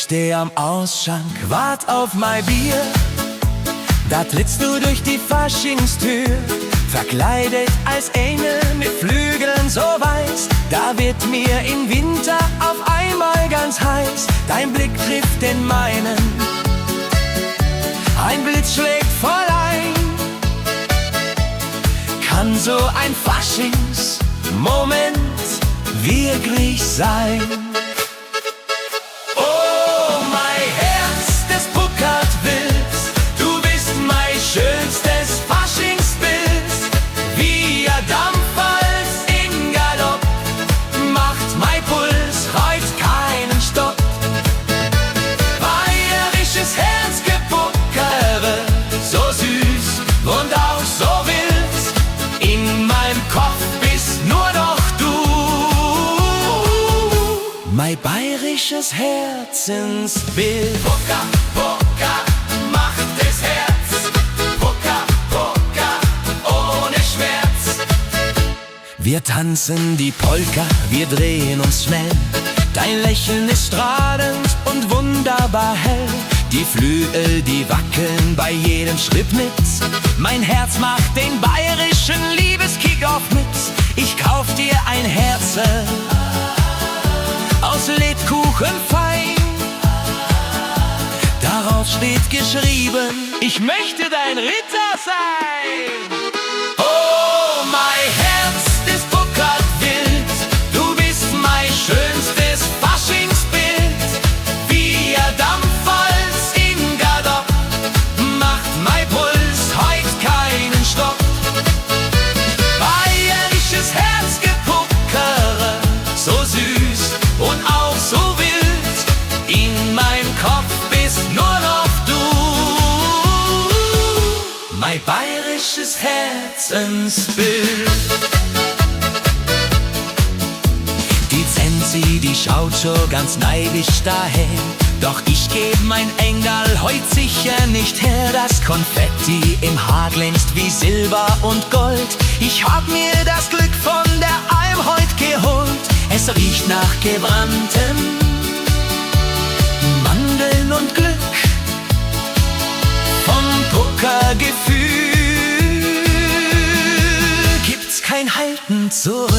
steh am Ausschank, wart auf mein Bier. Da trittst du durch die Faschingstür, verkleidet als Engel mit Flügeln so weiß. Da wird mir im Winter auf einmal ganz heiß. Dein Blick trifft den meinen, ein Blitz schlägt voll ein. Kann so ein Faschingsmoment wirklich sein? Oh, mein Herz, das puckert wild. Du bist mein schönstes Faschingsbild. Wie ein Dampfwalz in Galopp macht mein Puls heut keinen Stopp. Bayerisches Herzgepuckere, so süß und auch so wild. In meinem Kopf bist nur noch du. Mein bayerisches Herzensbild. Pucka, Pucka, macht das Herz. Pucka, Pucka, ohne Schmerz. Wir tanzen die Polka, wir drehen uns schnell. Dein Lächeln ist strahlend und wunderbar hell. Die Flügel, die wackeln bei jedem Schritt mit. Mein Herz macht den bayerischen Liebeskick-Off mit. Ich kauf dir ein Herzl aus Lebkuchen fein. Darauf steht geschrieben, ich möchte dein Ritter sein. Oh, mein Herz, das puckert wild. Du bist mein schönstes Faschingsbild. Wie ein Dampfwalz in Galopp macht mein Puls heut keinen Stopp. Bayerisches Herzgepuckere, so süß und auch so wild. In meinem Kopf bist nur noch du. Mein bayerisches Herzensbild. Die Zenzi, die schaut schon ganz neidisch daher. Doch ich geb mein Engel heut sicher nicht her. Das Konfetti im Haar glänzt wie Silber und Gold. Ich hab mir das Glück von der Alm heut geholt. Es riecht nach gebranntem Mandeln und Glück. Vom Puckergefühl gibt's kein Halten zurück.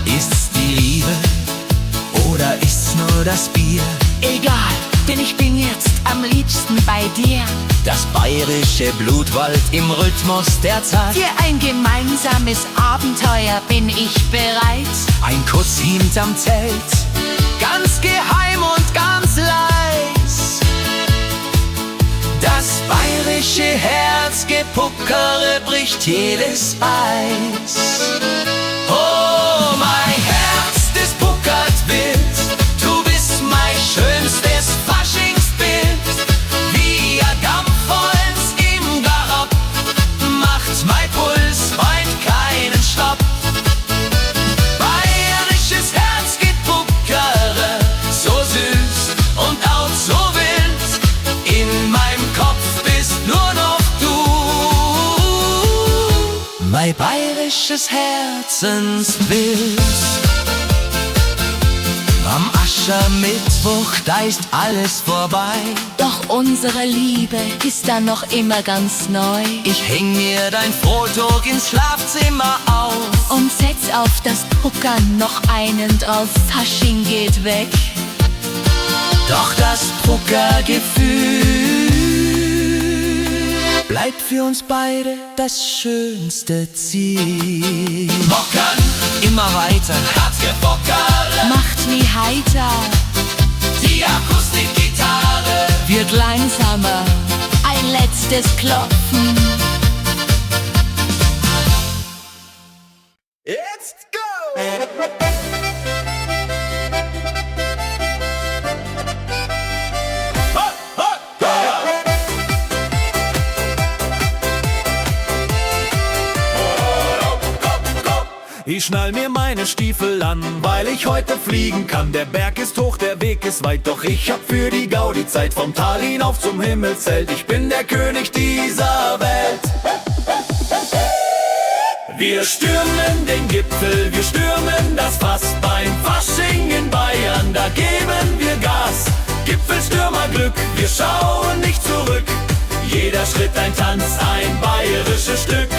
Ist's die Liebe oder ist's nur das Bier? Egal, denn ich bin jetzt am liebsten bei dir. Das bayerische Blut wallt im Rhythmus der Zeit. Für ein gemeinsames Abenteuer bin ich bereit. Ein Kuss hinterm Zelt, ganz geheim und ganz leis. Das bayerische Herzgepuckere bricht jedes Eis. Oh, mein Herz, das puckert wild. Du bist mein schönstes Faschingsbild. Wie ein Dampfholz im Galopp macht mein Puls heut keinen Stopp. Bayerisches Herzgepuckere, so süß und auch so wild. In meinem Kopf bist nur noch du. Mein bayerisches Herzensbild. Am Aschermittwoch, da ist alles vorbei. Doch unsere Liebe ist dann noch immer ganz neu. Ich häng mir dein Foto ins Schlafzimmer auf Und setz auf das Puckern noch einen drauf. Fasching geht weg. Doch das Puckergefühl bleibt für uns beide das schönste Ziel. Puckern, immer weiter, Herzgepuckere Macht nie heiter, die Akustikgitarre wird langsamer. Ein letztes Klopfen. Let's go! Ich schnall mir meine Stiefel an, weil ich heute fliegen kann. Der Berg ist hoch, der Weg ist weit, doch ich hab für die Gaudi Zeit. Vom Tal hinauf zum Himmelszelt, ich bin der König dieser Welt. Wir stürmen den Gipfel, wir stürmen das Fass bei beim Fasching in Bayern, da geben wir Gas. Gipfelstürmerglück, wir schauen nicht zurück. Jeder Schritt ein Tanz, ein bayerisches Stück.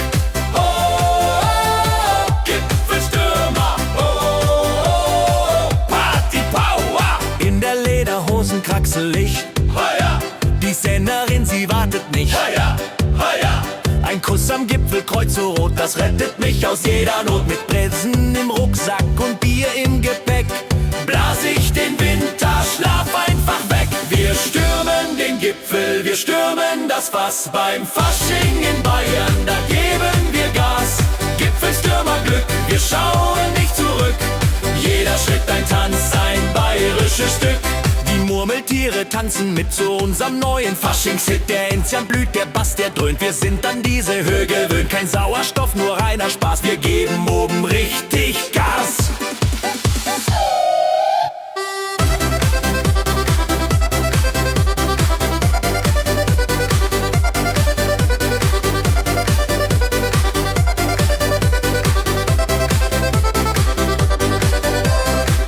Oh, oh, oh, Gipfelstürmer, oh, oh, oh, Party Power. In der Lederhosen kraxel ich, ja. Die Sennerin, sie wartet nicht, ja. Ein Kuss am Gipfel, Kreuz so rot, das rettet mich aus jeder Not. Mit Bresen im Rucksack und Bier im Gepäck blas ich den Winterschlaf einfach weg. Wir stürmen den Gipfel, wir stürmen das Fass. Beim Fasching in Bayern, da geben wir Gas. Gipfelstürmerglück, wir schauen nicht zurück. Jeder Schritt ein Tanz, ein bayerisches Stück. Die Murmeltiere tanzen mit zu unserem neuen Faschingshit. Der Enzian blüht, der Bass, der dröhnt. Wir sind an diese Höhe gewöhnt. Kein Sauerstoff, nur reiner Spaß. Wir geben oben richtig Gas.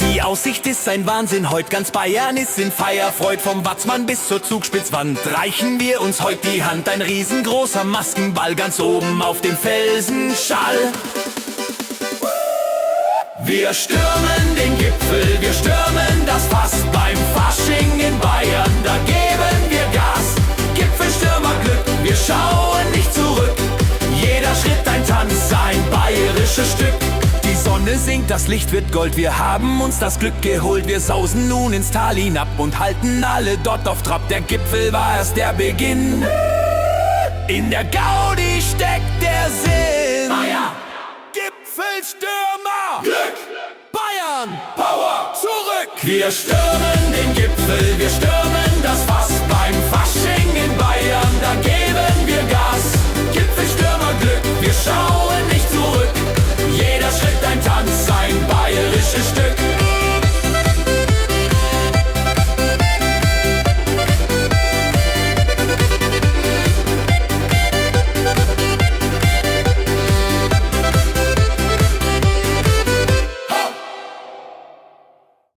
Die Aussicht ist ein Wahnsinn, heut ganz Bayern ist in Feierfreud. Vom Watzmann bis zur Zugspitzwand reichen wir uns heut die Hand. Ein riesengroßer Maskenball ganz oben auf dem Felsenschall. Wir stürmen den Gipfel, wir stürmen das Fass. Beim Fasching in Bayern, da geben wir Gas. Gipfelstürmerglück, wir schauen nicht zurück. Jeder Schritt ein Tanz, ein bayerisches Stück. Die Sonne sinkt, das Licht wird Gold, wir haben uns das Glück geholt. Wir sausen nun ins Tal hinab und halten alle dort auf Trab. Der Gipfel war erst der Beginn, in der Gaudi steckt der Sinn. Gipfelstürmer, Glück, Bayern, Power, zurück. Wir stürmen den Gipfel, wir stürmen das Fass. Beim Fasching in Bayern, da geben wir Gas. Gipfelstürmerglück, wir schauen nicht zurück. Jeder Schritt ein Tanz, ein bayerisches Stück.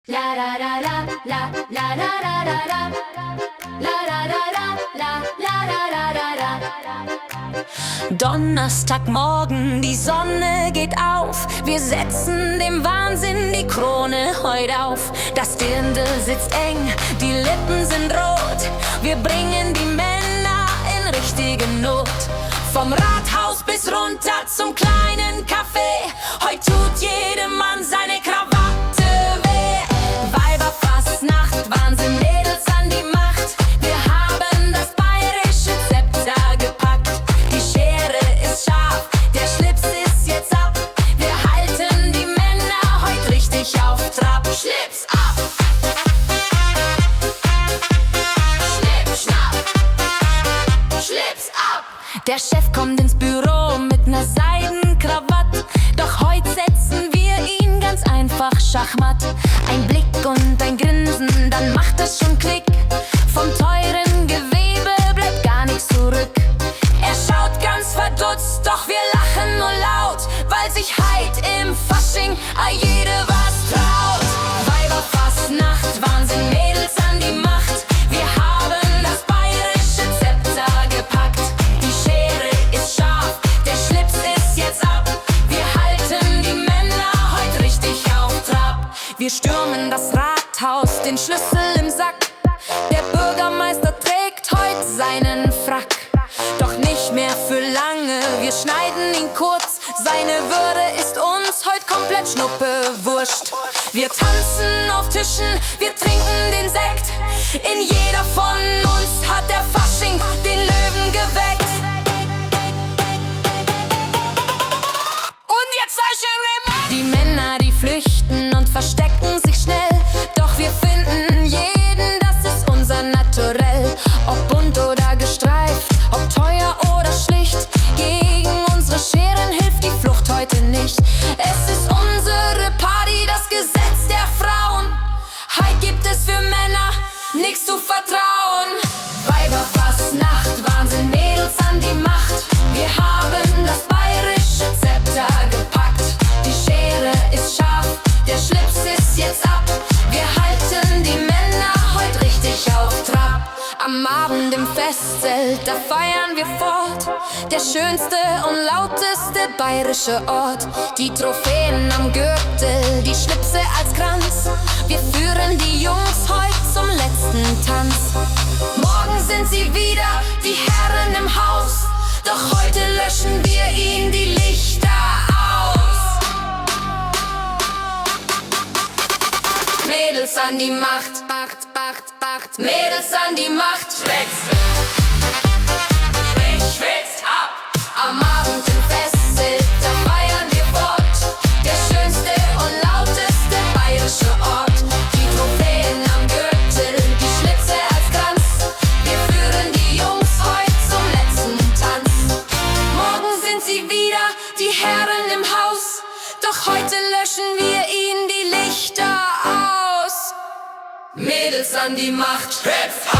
La la la la la la la la la la la la la la la la. Donnerstagmorgen, die Sonne geht auf. Wir setzen dem Wahnsinn die Krone heut auf. Das Dirndl sitzt eng, die Lippen sind rot. Wir bringen die Männer in richtige Not. Vom Rathaus bis runter zum kleinen Café. Heut tut jedem Mann seine Krawatte weh. Weiberfastnacht, Wahnsinn, Mädels an die Macht. Wir haben das bayerische Zepter gepackt. Die Schere ist scharf, der Schlips ist jetzt ab. Wir halten die Männer heut richtig auf Trab. Schlips ab! Schnipp, schnapp! Schlips ab! Der Chef kommt ins Büro mit ner Seidenkrawatte. Doch heut setzen wir ihn ganz einfach Schachmatt. Ein Blick und ein Grinsen, dann macht es schon Klick. Vom teuren Gewebe bleibt gar nichts zurück. Er schaut ganz verdutzt, doch wir lachen nur laut, weil sich heit im Fasching jede was traut. Weiberfastnacht, Wahnsinn, Mädels an die Macht. Wir haben das bayerische Zepter gepackt. Die Schere ist scharf, der Schlips ist jetzt ab. Wir halten die Männer heut richtig auf Trab. Wir stürmen das Rathaus, den Schlüssel im Sack. Der Bürgermeister trägt heut seinen Frack. Doch nicht mehr für lange, wir schneiden ihn kurz. Seine Würde ist uns heut komplett schnuppewurscht. Wir tanzen auf Tischen, wir trinken den Sekt. In jeder von uns hat der Fasching den Löwen geweckt. Und jetzt die Männer, die flüchten und verstecken sich schnell. Doch wir finden jeden, das ist unser Naturell. Ob bunt oder gestreift, ob teuer oder schlicht. Gegen unsere Scheren hilft die Flucht heute nicht. Es ist unsere Party, das Gesetz der Frauen. Heut gibt es für Männer nichts zu vertrauen. Weiberfastnacht, Wahnsinn, Mädels da feiern wir fort. Der schönste und lauteste bayerische Ort. Die Trophäen am Gürtel, die Schlipse als Kranz. Wir führen die Jungs heute zum letzten Tanz. Morgen sind sie wieder, die Herren im Haus. Doch heute löschen wir ihnen die Lichter aus. Mädels an die Macht, Macht, Macht, Macht. Mädels an die Macht. Schwitzt ab. Am Abend im Festzelt, da feiern wir fort. Der schönste und lauteste bayerische Ort. Die Trophäen am Gürtel, die Schlipse als Kranz. Wir führen die Jungs heute zum letzten Tanz. Morgen sind sie wieder, die Herren im Haus. Doch heute löschen wir ihnen die Lichter aus. Mädels an die Macht, schwitzt ab.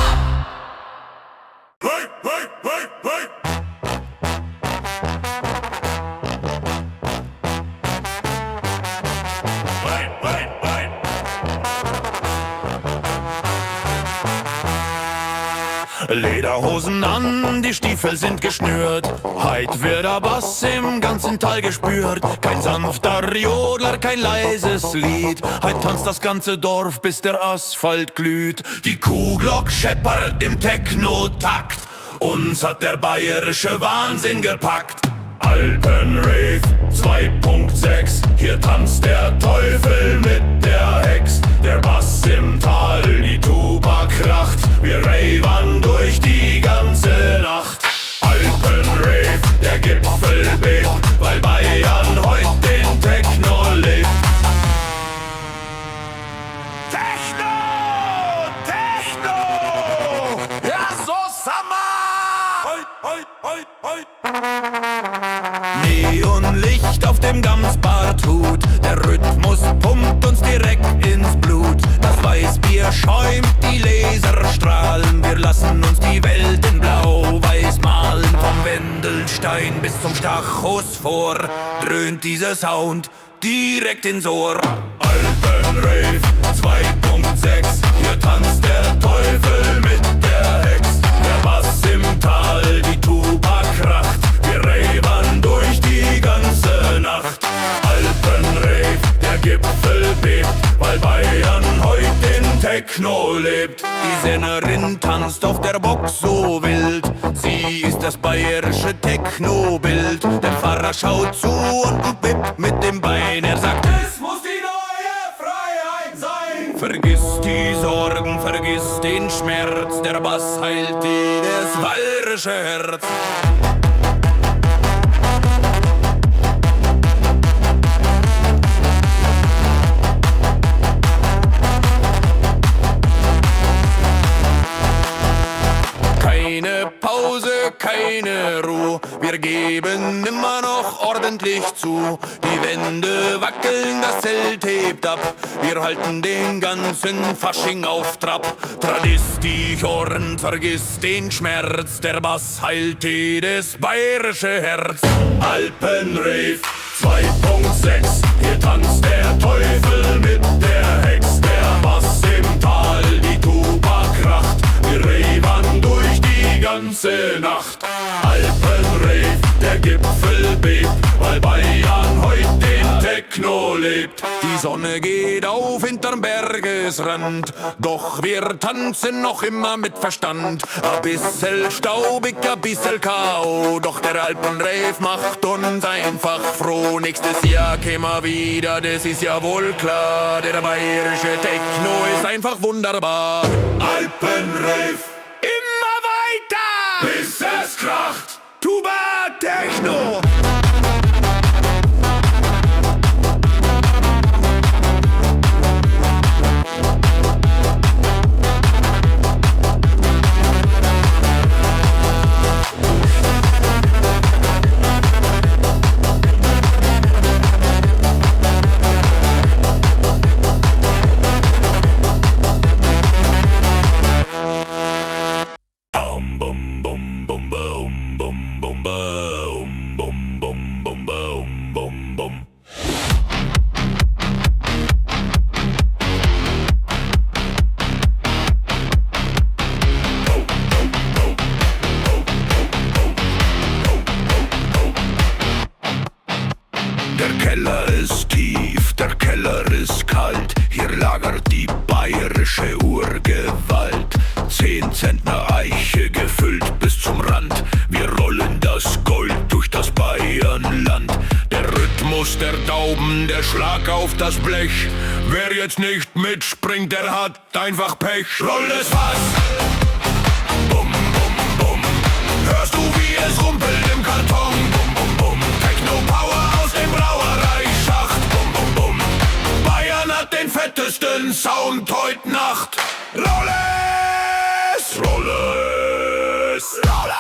Lederhosen an, die Stiefel sind geschnürt. Heut wird der Bass im ganzen Tal gespürt. Kein sanfter Jodler, kein leises Lied. Heut tanzt das ganze Dorf, bis der Asphalt glüht. Die Kuhglock scheppert im Techno-Takt. Uns hat der bayerische Wahnsinn gepackt. Alpenrave 2.6, hier tanzt der Teufel mit der Hex. Der Bass im Tal, die Tuba kracht. Wir ravern durch die ganze Nacht. Alpenrave, der Gipfel bebt, weil Bayern heut den Techno lebt. Techno, Techno, ja so Summer. Heut. Neonlicht auf dem Gamsbarthut, der Rhythmus pumpt uns direkt ins Blut. Das Weißbier schäumt, die Laserstrahlen, wir lassen uns die Welt in blau-weiß malen. Vom Wendelstein bis zum Stachusphor dröhnt dieser Sound direkt ins Ohr. Alpenrave 2.6, hier tanzt der Teufel mit der Hex. Der Bass im Tal, die Tuba kracht, wir ravern durch die ganze Nacht. Alpenrave, der Gipfel bebt, weil Bayern heut den Techno lebt. Die Sängerin tanzt auf der Box so wild, sie ist das bayerische Techno-Bild. Der Pfarrer schaut zu und wippt mit dem Bein, er sagt, es muss die neue Freiheit sein. Vergiss die Sorgen, vergiss den Schmerz, der Bass heilt jedes bayerische Herz. Keine Pause, keine Ruhe, wir geben immer noch ordentlich zu. Die Wände wackeln, das Zelt hebt ab, wir halten den ganzen Fasching auf Trab. Tradisti Horn, vergiss den Schmerz, der Bass heilt jedes bayerische Herz. Alpenrave 2.6, hier tanzt der Teufel mit der Hex. Der Bass im Tal, die Tuba kracht, wir ravern durch die ganze Nacht. Alpenrave, der Gipfel bebt, weil Bayern heut den Techno lebt. Die Sonne geht auf hinterm Bergesrand, doch wir tanzen noch immer mit Verstand. A bissel staubig, a bissel K.O., doch der Alpenrave macht uns einfach froh. Nächstes Jahr kämen wir wieder, das ist ja wohl klar. Der bayerische Techno ist einfach wunderbar. Alpenrave, immer weiter, bis es kracht. Tuba Techno. Bum bum bum bum bum bum. Keller ist tief, der Keller ist kalt. Hier lagert die bayerische Urgewalt. 10 Zentner Eiche gefüllt bis zum Rand. Wir rollen das Gold durch das Bayernland. Der Rhythmus der Dauben, der Schlag auf das Blech. Wer jetzt nicht mitspringt, der hat einfach Pech. Roll das Fass, bum, bum, bum. Hörst du, wie es rumpelt im Karton? Bum, bum, bum. Techno-Power aus dem Brauereischacht. Bum, bum, bum. Bayern hat den fettesten Sound heut Nacht. Roll es, roll es, roll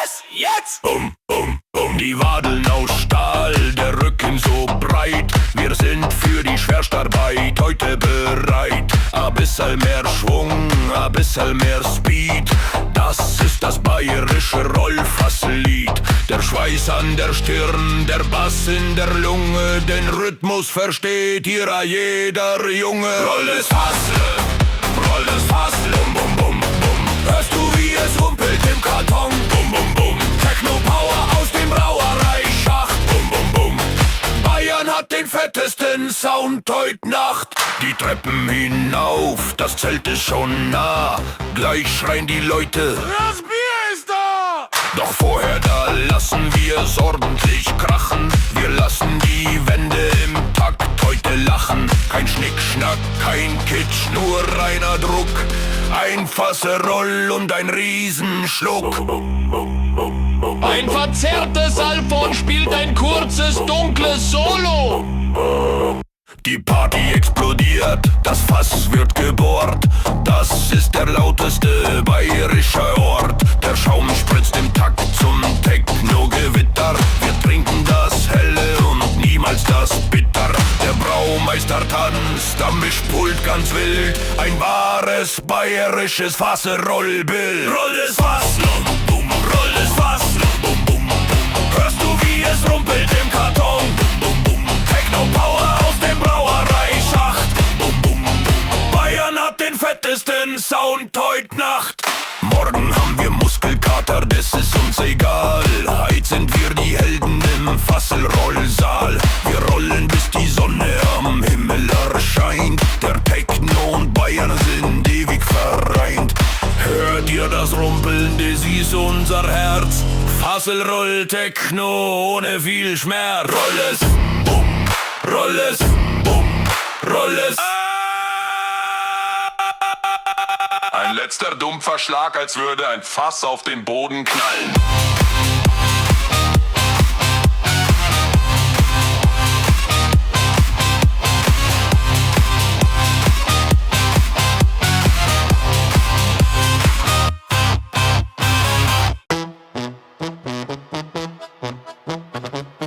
es. Jetzt! Bum, bum, bum. Die Wadeln aus Stahl, der Rücken so breit. Wir sind für die Schwerstarbeit heute bereit. Ein bisschen mehr Schwung, ein bisschen mehr Speed. Das ist das bayerische Rollfasslied. Der Schweiß an der Stirn, der Bass in der Lunge. Den Rhythmus versteht hier jeder Junge. Roll das Fassle, roll das Fassle, bum, bum, bum, bum. Hörst du, wie es rumpelt im Karton? Bum, bum, bum. Techno-Power aus dem Brauereischacht. Bum, bum, bum. Bayern hat den fettesten Sound heut Nacht. Die Treppen hinauf, das Zelt ist schon nah. Gleich schreien die Leute, das Bier ist da! Doch vorher, da lassen wir's ordentlich krachen. Wir lassen die Wände im Takt heute lachen. Kein Schnickschnack, kein Kitsch, nur reiner Druck. Ein Fasseroll und ein Riesenschluck. Ein verzerrtes Alphorn spielt ein kurzes, dunkles Solo. Die Party explodiert, das Fass wird gebohrt. Das ist der lauteste bayerische Ort. Der Schaum spritzt im Takt zum Techno-Gewitter. Wir trinken das Helle und niemals das Bitter. Der Braumeister tanzt am Mischpult ganz wild. Ein wahres bayerisches Fasserollbild. Roll das Fass, bum, bum, roll das Fass, bum, bum, bum. Hörst du, wie es rumpelt im Karton? Bum, bum, bum. Techno-Power aus dem Brauereischacht. Bum, bum, bum. Bayern hat den fettesten Sound heut Nacht. Morgen haben wir Muskelkater, das ist uns egal. Heut sind wir die Helden im Fasselrollsaal. Wir rollen bis die Sonne am Himmel erscheint. Der Techno und Bayern sind ewig vereint. Hört ihr das Rumpeln, das ist unser Herz. Fasselroll Techno ohne viel Schmerz. Roll es, bum, roll es, bum, roll es. Ein letzter dumpfer Schlag, als würde ein Fass auf den Boden knallen.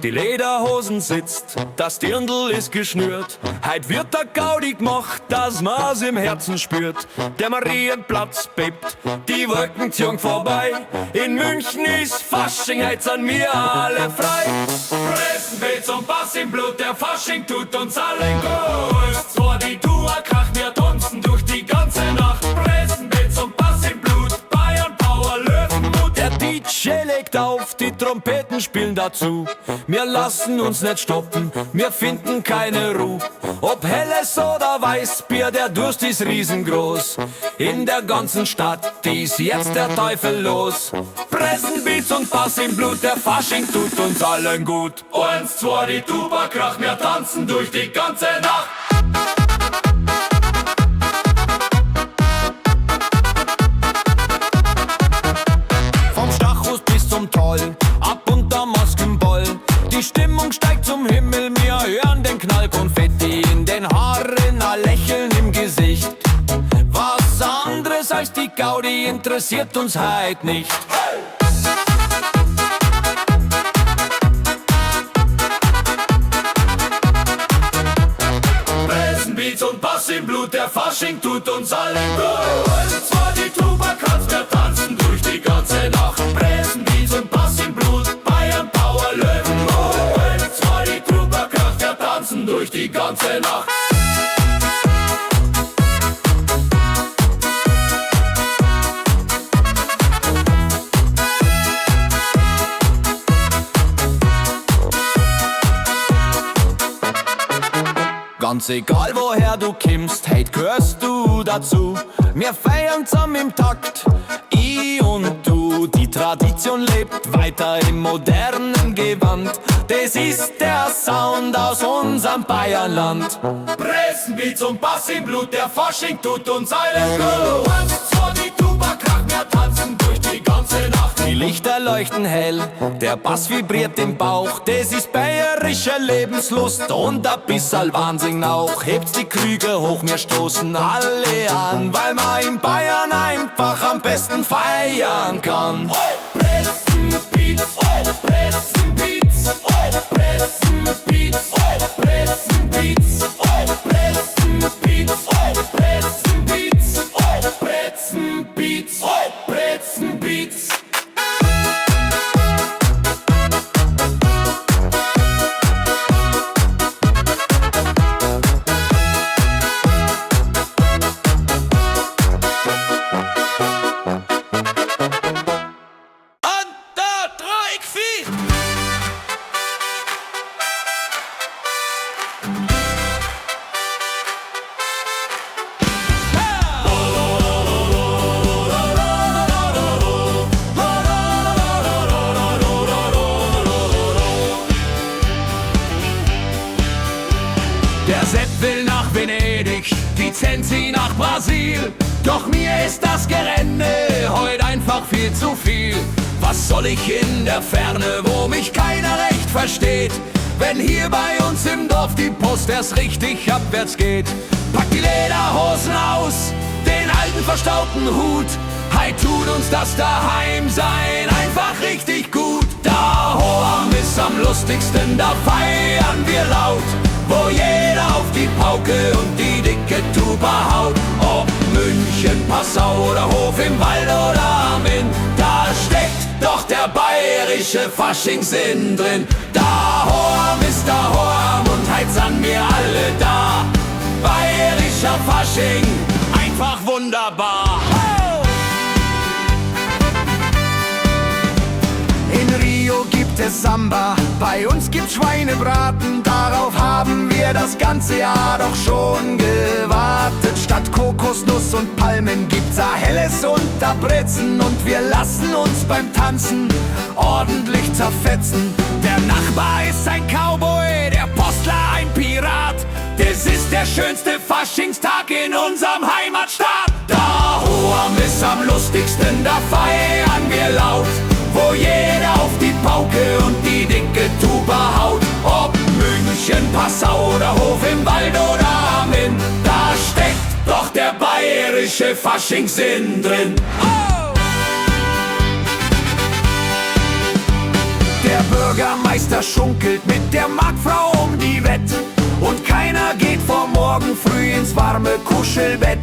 Die Lederhosen sitzt, das Dirndl ist geschnürt. Heut wird der Gaudi gemacht, dass man's im Herzen spürt. Der Marienplatz bebt, die Wolken ziehen vorbei. In München ist Fasching, heut sind wir alle frei. Pressenweh zum Bass im Blut, der Fasching tut uns allen gut. Zwar die Tour kracht, wir tanzen durch die ganze Nacht. Pressenweh zum Bass im Blut, Bayern Power, Löwenmut. Der DJ legt auf, die Trompeten spielen dazu. Wir lassen uns nicht stoppen, wir finden keine Ruhe. Ob helles oder Weißbier, der Durst ist riesengroß. In der ganzen Stadt ist jetzt der Teufel los. Pressenbeats und Bass im Blut, der Fasching tut uns allen gut. 1, 2, die Tuba kracht, wir tanzen durch die ganze Nacht. Vom Stachus bis zum Troll, ab unter Maskenball. Die Stimmung steigt zum Himmel, wir hören den Knall. Konfetti in den Haaren, ein Lächeln im Gesicht. Was anderes als die Gaudi interessiert uns heut nicht. Pressenbeats und Bass im Blut, der Fasching tut uns allen gut. Und zwar die Tuba kannst, wir tanzen durch die ganze Nacht. Pressenbeats und Bass im Blut, Bayern Power, Löwenmut. Und zwar die Tuba kannst, wir tanzen durch die ganze Nacht. Ganz egal woher du kimmst, heute gehörst du dazu. Wir feiern zusammen im Takt, ich und du. Die Tradition lebt weiter im modernen Gewand. Das ist der Sound aus unserem Bayerland. Pressenbeats und Bass im Blut, der Fasching tut uns allen gut. Eins, zwei, die Tuba kracht, wir tanzen durch die ganze Nacht. Die Lichter leuchten hell, der Bass vibriert im Bauch. Das ist bayerische Lebenslust und ein bisschen Wahnsinn auch. Hebt die Krüge hoch, wir stoßen alle an, weil man in Bayern einfach am besten feiern kann. Pressenbeats, Pressenbeats, Pressenbeats, Pressenbeats, Pressenbeats, Pressenbeats, Pressenbeats, Pressenbeats. Der Sepp will nach Venedig, die Zenzi nach Brasil. Doch mir ist das Gerenne heute einfach viel zu viel. Was soll ich in der Ferne, wo mich keiner recht versteht? Wenn hier bei uns im Dorf die Post erst richtig abwärts geht. Pack die Lederhosen aus, den alten verstaubten Hut. Heit tut uns das Daheimsein einfach richtig gut. Da Hoam ist am lustigsten, da feiern wir laut. Wo jeder auf die Pauke und die dicke Tuba haut. Ob München, Passau oder Hof im Wald oder am Inn, da steckt doch der bayerische Faschingssinn drin. Da Horm ist da Horm und heit san wir alle da. Bayerischer Fasching, einfach wunderbar. In Rio gibt es Samba, bei uns gibt's Schweinebraten. Darauf haben wir das ganze Jahr doch schon gewartet. Statt Kokosnuss und Palmen gibt's a Helles und a Brezen. Und wir lassen uns beim Tanzen ordentlich zerfetzen. Der Nachbar ist ein Cowboy, der Postler ein Pirat. Das ist der schönste Faschingstag in unserem Heimatstaat. Da Hoam ist am lustigsten, da feiern wir laut. Wo jeder auf die Pauke und die dicke Tuba haut. Ob München, Passau oder Hof im Wald oder am Inn, da steckt doch der bayerische Faschingssinn drin. Der Bürgermeister schunkelt mit der Marktfrau um die Wette. Und keiner geht vor morgen früh ins warme Kuschelbett.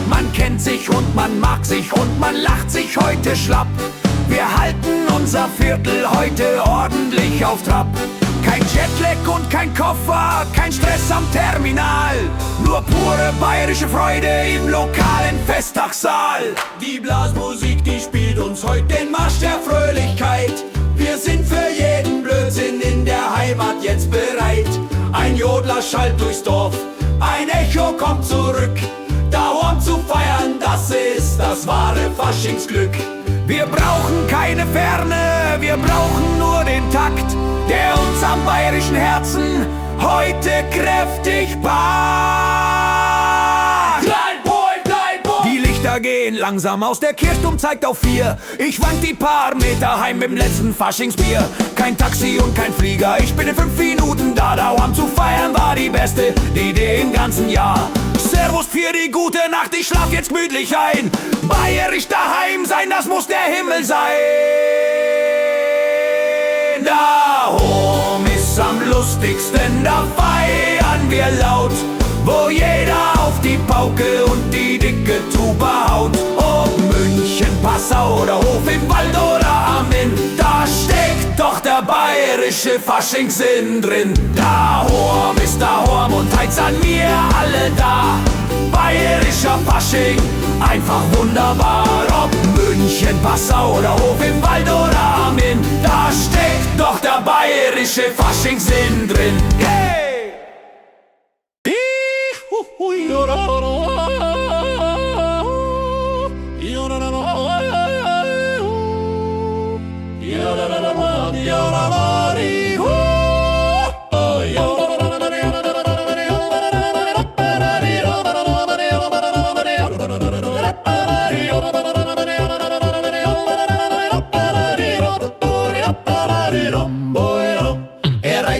Man kennt sich und man mag sich und man lacht sich heute schlapp. Wir halten unser Viertel heute ordentlich auf Trab. Kein Jetlag und kein Koffer, kein Stress am Terminal. Nur pure bayerische Freude im lokalen Festtagssaal. Die Blasmusik, die spielt uns heute den Marsch der Fröhlichkeit. Wir sind für jeden Blödsinn in der Heimat jetzt bereit. Ein Jodler schallt durchs Dorf, ein Echo kommt zurück. Daheim zu feiern, das ist das wahre Faschingsglück. Wir brauchen keine Ferne, wir brauchen nur den Takt, der uns am bayerischen Herzen heute kräftig packt. Die Lichter gehen langsam aus, der Kirchturm zeigt auf 4. Ich wank die paar Meter heim mit dem letzten Faschingsbier. Kein Taxi und kein Flieger, ich bin in 5 Minuten da. Daheim zu feiern war die beste Idee im ganzen Jahr. Servus für die gute Nacht, ich schlaf jetzt gemütlich ein. Bayerisch daheim sein, das muss der Himmel sein. Da Hoam ist am lustigsten, da feiern wir laut. Wo jeder auf die Pauke und die dicke Tuba haut. Ob München, Passau oder Hof im Wald oder am Inn, da steckt doch der bayerische Faschingssinn drin. Da Hoam ist da Hoam und heit san wir alle da. Bayerischer Fasching, einfach wunderbar. Ob München, Passau oder Hof im Wald oder am Inn, da steckt doch der bayerische Faschingssinn drin. Hey!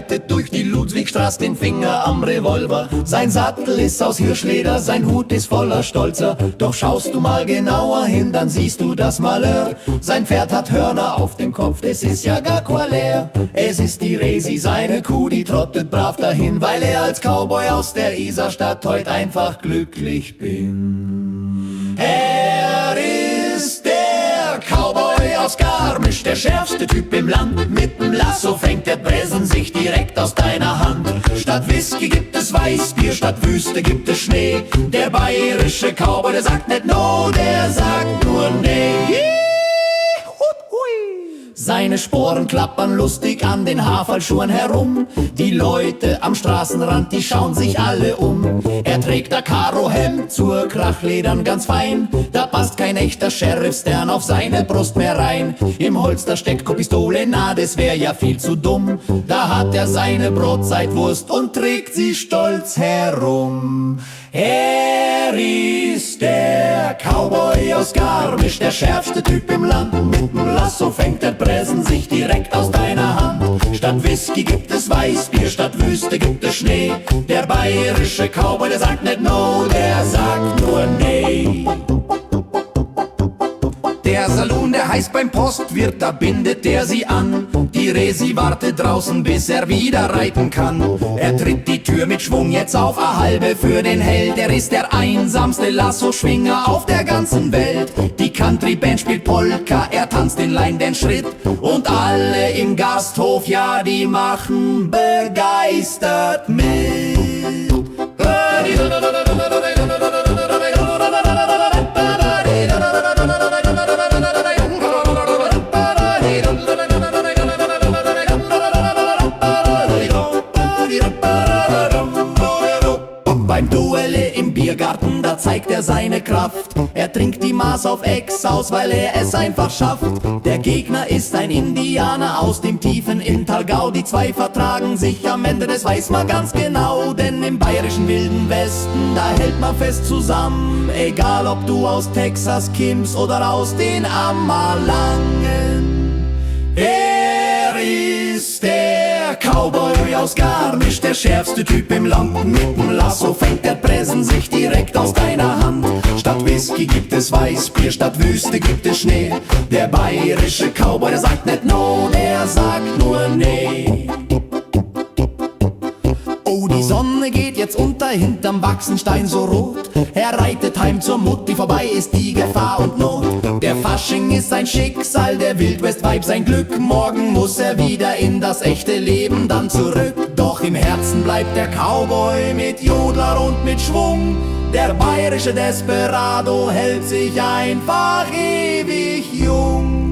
reitet durch die Ludwigstraße, den Finger am Revolver. Sein Sattel ist aus Hirschleder, sein Hut ist voller Stolzer. Doch schaust du mal genauer hin, dann siehst du das Malheur. Sein Pferd hat Hörner auf dem Kopf, es ist ja gar Qualer. Es ist die Resi, seine Kuh, die trottet brav dahin, weil er als Cowboy aus der Isarstadt heut einfach glücklich bin. Er ist der Cowboy aus Garmisch, der schärfste Typ im Land. Mit dem Lasso fängt der Bresen sich direkt aus deiner Hand. Statt Whisky gibt es Weißbier, statt Wüste gibt es Schnee. Der bayerische Cowboy, der sagt nicht no, der sagt nur nee. Seine Sporen klappern lustig an den Haferlschuhen herum. Die Leute am Straßenrand, die schauen sich alle um. Er trägt ein Karohemd zur Krachledern ganz fein. Da passt kein echter Sheriffstern auf seine Brust mehr rein. Im Holster steckt Pistole, na das wär ja viel zu dumm. Da hat er seine Brotzeitwurst und trägt sie stolz herum. Er ist der Cowboy aus Garmisch, der schärfste Typ im Land. Mit dem Lasso fängt der Bresen sich direkt aus deiner Hand. Statt Whisky gibt es Weißbier, statt Wüste gibt es Schnee. Der bayerische Cowboy, der sagt nicht no, der sagt nur nee. Der Saloon, der heißt beim Postwirt, da bindet der sie an. Die Resi wartet draußen, bis er wieder reiten kann. Er tritt die Tür mit Schwung jetzt auf a halbe für den Held. Er ist der einsamste Lasso-Schwinger auf der ganzen Welt. Die Country-Band spielt Polka, er tanzt den Line-Dance-Schritt. Und alle im Gasthof, ja, die machen begeistert mit. Beim Duelle im Biergarten, da zeigt er seine Kraft. Er trinkt die Maß auf Ex aus, weil er es einfach schafft. Der Gegner ist ein Indianer aus dem tiefen Inntalgau. Die zwei vertragen sich am Ende, das weiß man ganz genau. Denn im bayerischen Wilden Westen, da hält man fest zusammen. Egal ob du aus Texas kimmst oder aus den Ammerlangen. Er ist der Cowboy aus Garmisch, der schärfste Typ im Land. Mit dem Lasso fängt der Bresen sich direkt aus deiner Hand. Statt Whisky gibt es Weißbier, statt Wüste gibt es Schnee. Der bayerische Cowboy, der sagt nicht no, der sagt nur nee. Oh, die Sonne geht jetzt unter, hinterm Wachsenstein so rot. Er reitet heim zur Mutti, vorbei ist die Gefahr und Not. Der Fasching ist sein Schicksal, der Wildwest-Vibe sein Glück. Morgen muss er wieder in das echte Leben dann zurück. Doch im Herzen bleibt der Cowboy mit Jodler und mit Schwung. Der bayerische Desperado hält sich einfach ewig jung.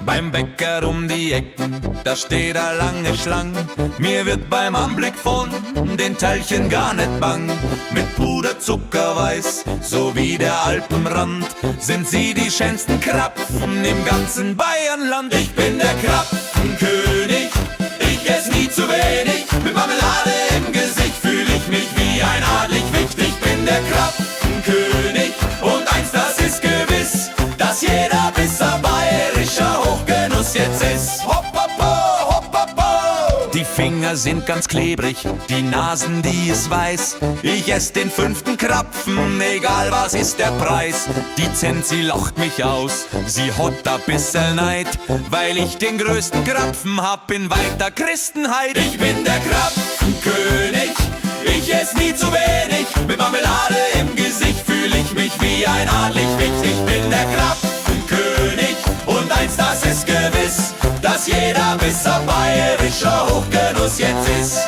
Beim Bäcker um die Ecken, da steht a lange Schlang. Mir wird beim Anblick von den Teilchen gar nicht bang. Mit Puder Zuckerweiß, so wie der Alpenrand, sind sie die schönsten Krapfen im ganzen Bayernland. Ich bin der Krapfenkönig, ich ess nie zu wenig. Mit Marmelade im Gesicht fühl ich mich wie ein Adligwicht. Ich bin der Krapfenkönig und eins, das ist gewiss, dass jeder Biss ein bayerischer Hochgenuss jetzt ist. Hopp, hopp, ho, hopp, hopp, ho. Die Finger sind ganz klebrig, die Nasen, die ist weiß. Ich ess den 5. Krapfen, egal was ist der Preis. Die Zenzi lacht mich aus, sie hat a bissel Neid, weil ich den größten Krapfen hab in weiter Christenheit. Ich bin der Krapfenkönig, ich ess nie zu wenig. Mit Marmelade im Gesicht fühl ich mich wie ein Adligwicht. Ich bin der Krapfenkönig und eins, das ist gewiss, dass jeder Biss ein bayerischer Hochgenuss jetzt ist.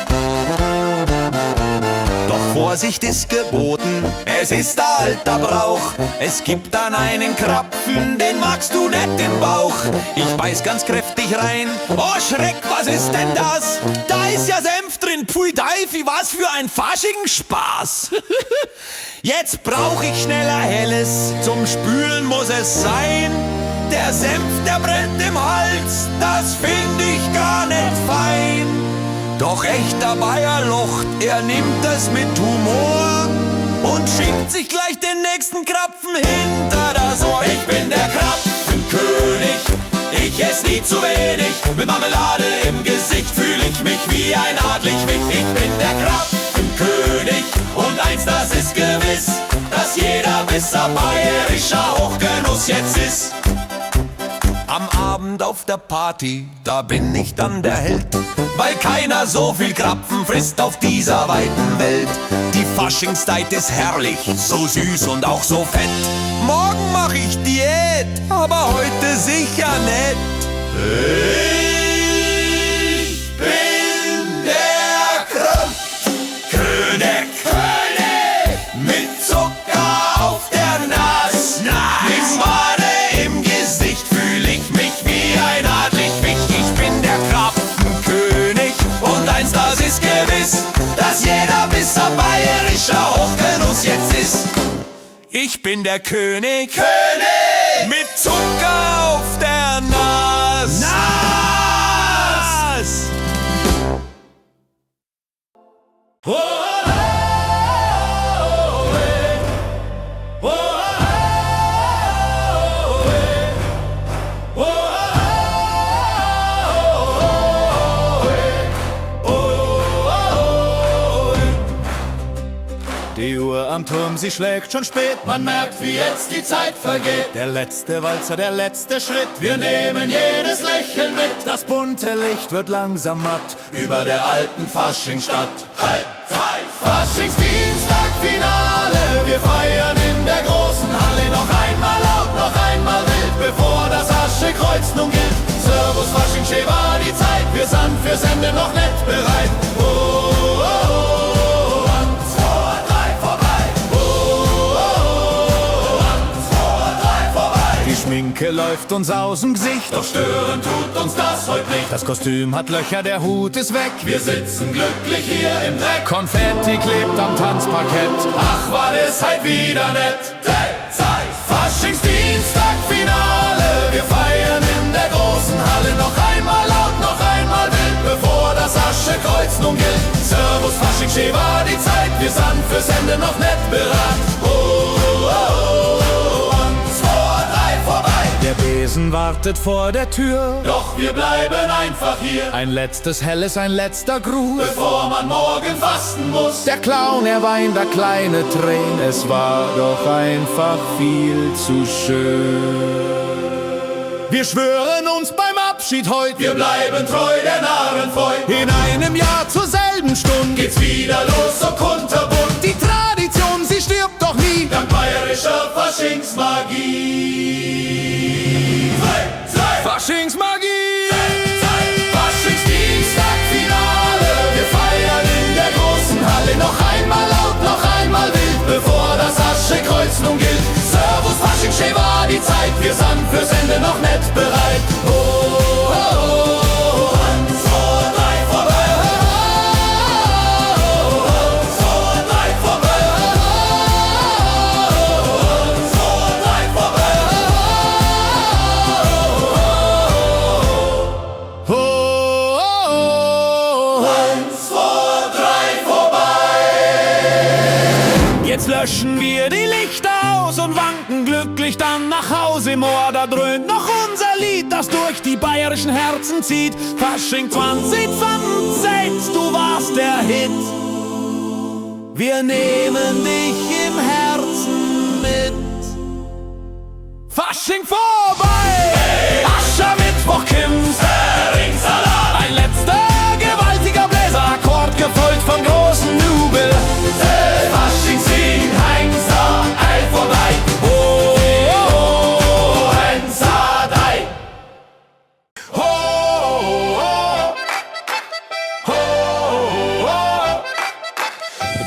Doch Vorsicht ist geboten, es ist der alter Brauch. Es gibt dann einen Krapfen, den magst du nicht im Bauch. Ich beiß ganz kräftig rein, oh Schreck, was ist denn das? Da ist ja Senf drin, pfui Deifi, was für ein Faschingsspaß. Jetzt brauch ich schneller Helles, zum Spülen muss es sein. Der Senf, der brennt im Hals, das find ich gar nicht fein. Doch echter Bayer Lucht, er nimmt es mit Humor und schiebt sich gleich den nächsten Krapfen hinter das Ohr. Ich bin der Krapfenkönig, ich ess nie zu wenig. Mit Marmelade im Gesicht fühl ich mich wie ein Adligwig. Ich bin der Krapfenkönig und eins, das ist gewiss, dass jeder Bisser bayerischer Hochgenuss jetzt ist. Am Abend auf der Party, da bin ich dann der Held, weil keiner so viel Krapfen frisst auf dieser weiten Welt. Die Faschingszeit ist herrlich, so süß und auch so fett. Morgen mach ich Diät, aber heute sicher nicht. Ich bin der Krapfenkönig, mit Zucker auf der Nas. Mit Made im Gesicht fühl ich mich wie ein Adligwig. Ich bin der Krapfenkönig und eins, das ist gewiss, dass jeder Bisser bayerischer Hochgenuss jetzt ist. Ich bin der König, mit Zucker auf der Nas. Die Uhr am Turm, sie schlägt schon spät. Man merkt, wie jetzt die Zeit vergeht. Der letzte Walzer, der letzte Schritt. Wir nehmen jedes Lächeln mit. Das bunte Licht wird langsam matt über der alten Faschingstadt. Faschingsdienstag, Finale. Wir feiern in der großen Halle. Noch einmal laut, noch einmal wild, bevor das Aschekreuz nun gilt. Servus Fasching, schön war die Zeit. Wir sind fürs Ende noch nicht bereit. Oh, oh, oh. Die Schminke läuft uns aus dem Gesicht, doch stören tut uns das heute nicht. Das Kostüm hat Löcher, der Hut ist weg. Wir sitzen glücklich hier im Dreck. Konfetti klebt am Tanzparkett. Ach, war das halt wieder nett. Faschingsdienstag, Finale. Wir feiern in der großen Halle. Noch einmal laut, noch einmal wild, bevor das Aschekreuz nun gilt. Servus Fasching, schön war die Zeit. Wir sind fürs Ende noch nicht bereit. Oh, oh, oh. Der Besen wartet vor der Tür, doch wir bleiben einfach hier. Ein letztes Helles, ein letzter Gruß, bevor man morgen fasten muss. Der Clown, er weint da kleine Tränen, es war doch einfach viel zu schön. Wir schwören uns beim Abschied heute, wir bleiben treu der Narrenfreud. In einem Jahr zur selben Stunde geht's wieder los, so kunterbunt. Die Tradition, sie stirbt doch nie, dank bayerischer Faschingsmagie. Faschingsmagie! Faschingsdienstag, Finale. Wir feiern in der großen Halle. Noch einmal laut, noch einmal wild, bevor das Aschekreuz nun gilt. Servus Fasching, schön war die Zeit. Wir sind fürs Ende noch nicht bereit. Oh, oh, oh. 1, 2, 3, vorbei. Oh, 1, 2, 3, vorbei. Oh, 1, 2, 3, vorbei. Jetzt löschen wir die Lichter aus und wanken glücklich dann nach Hause. Im Ohr, da dröhnt noch unser Lied, das durch die bayerischen Herzen zieht. Fasching 2020, du warst der Hit. Wir nehmen dich im Herzen mit. Fasching vorbei, hey. Aschermittwoch kommt, Heringssalat. Ein letzter gewaltiger Bläserakkord, gefolgt vom großen Jubel. Faschingssing, Heinzer, Eil vorbei. Oh, oh, oh, Heinzer, drei. Ho, ho, ho, ho.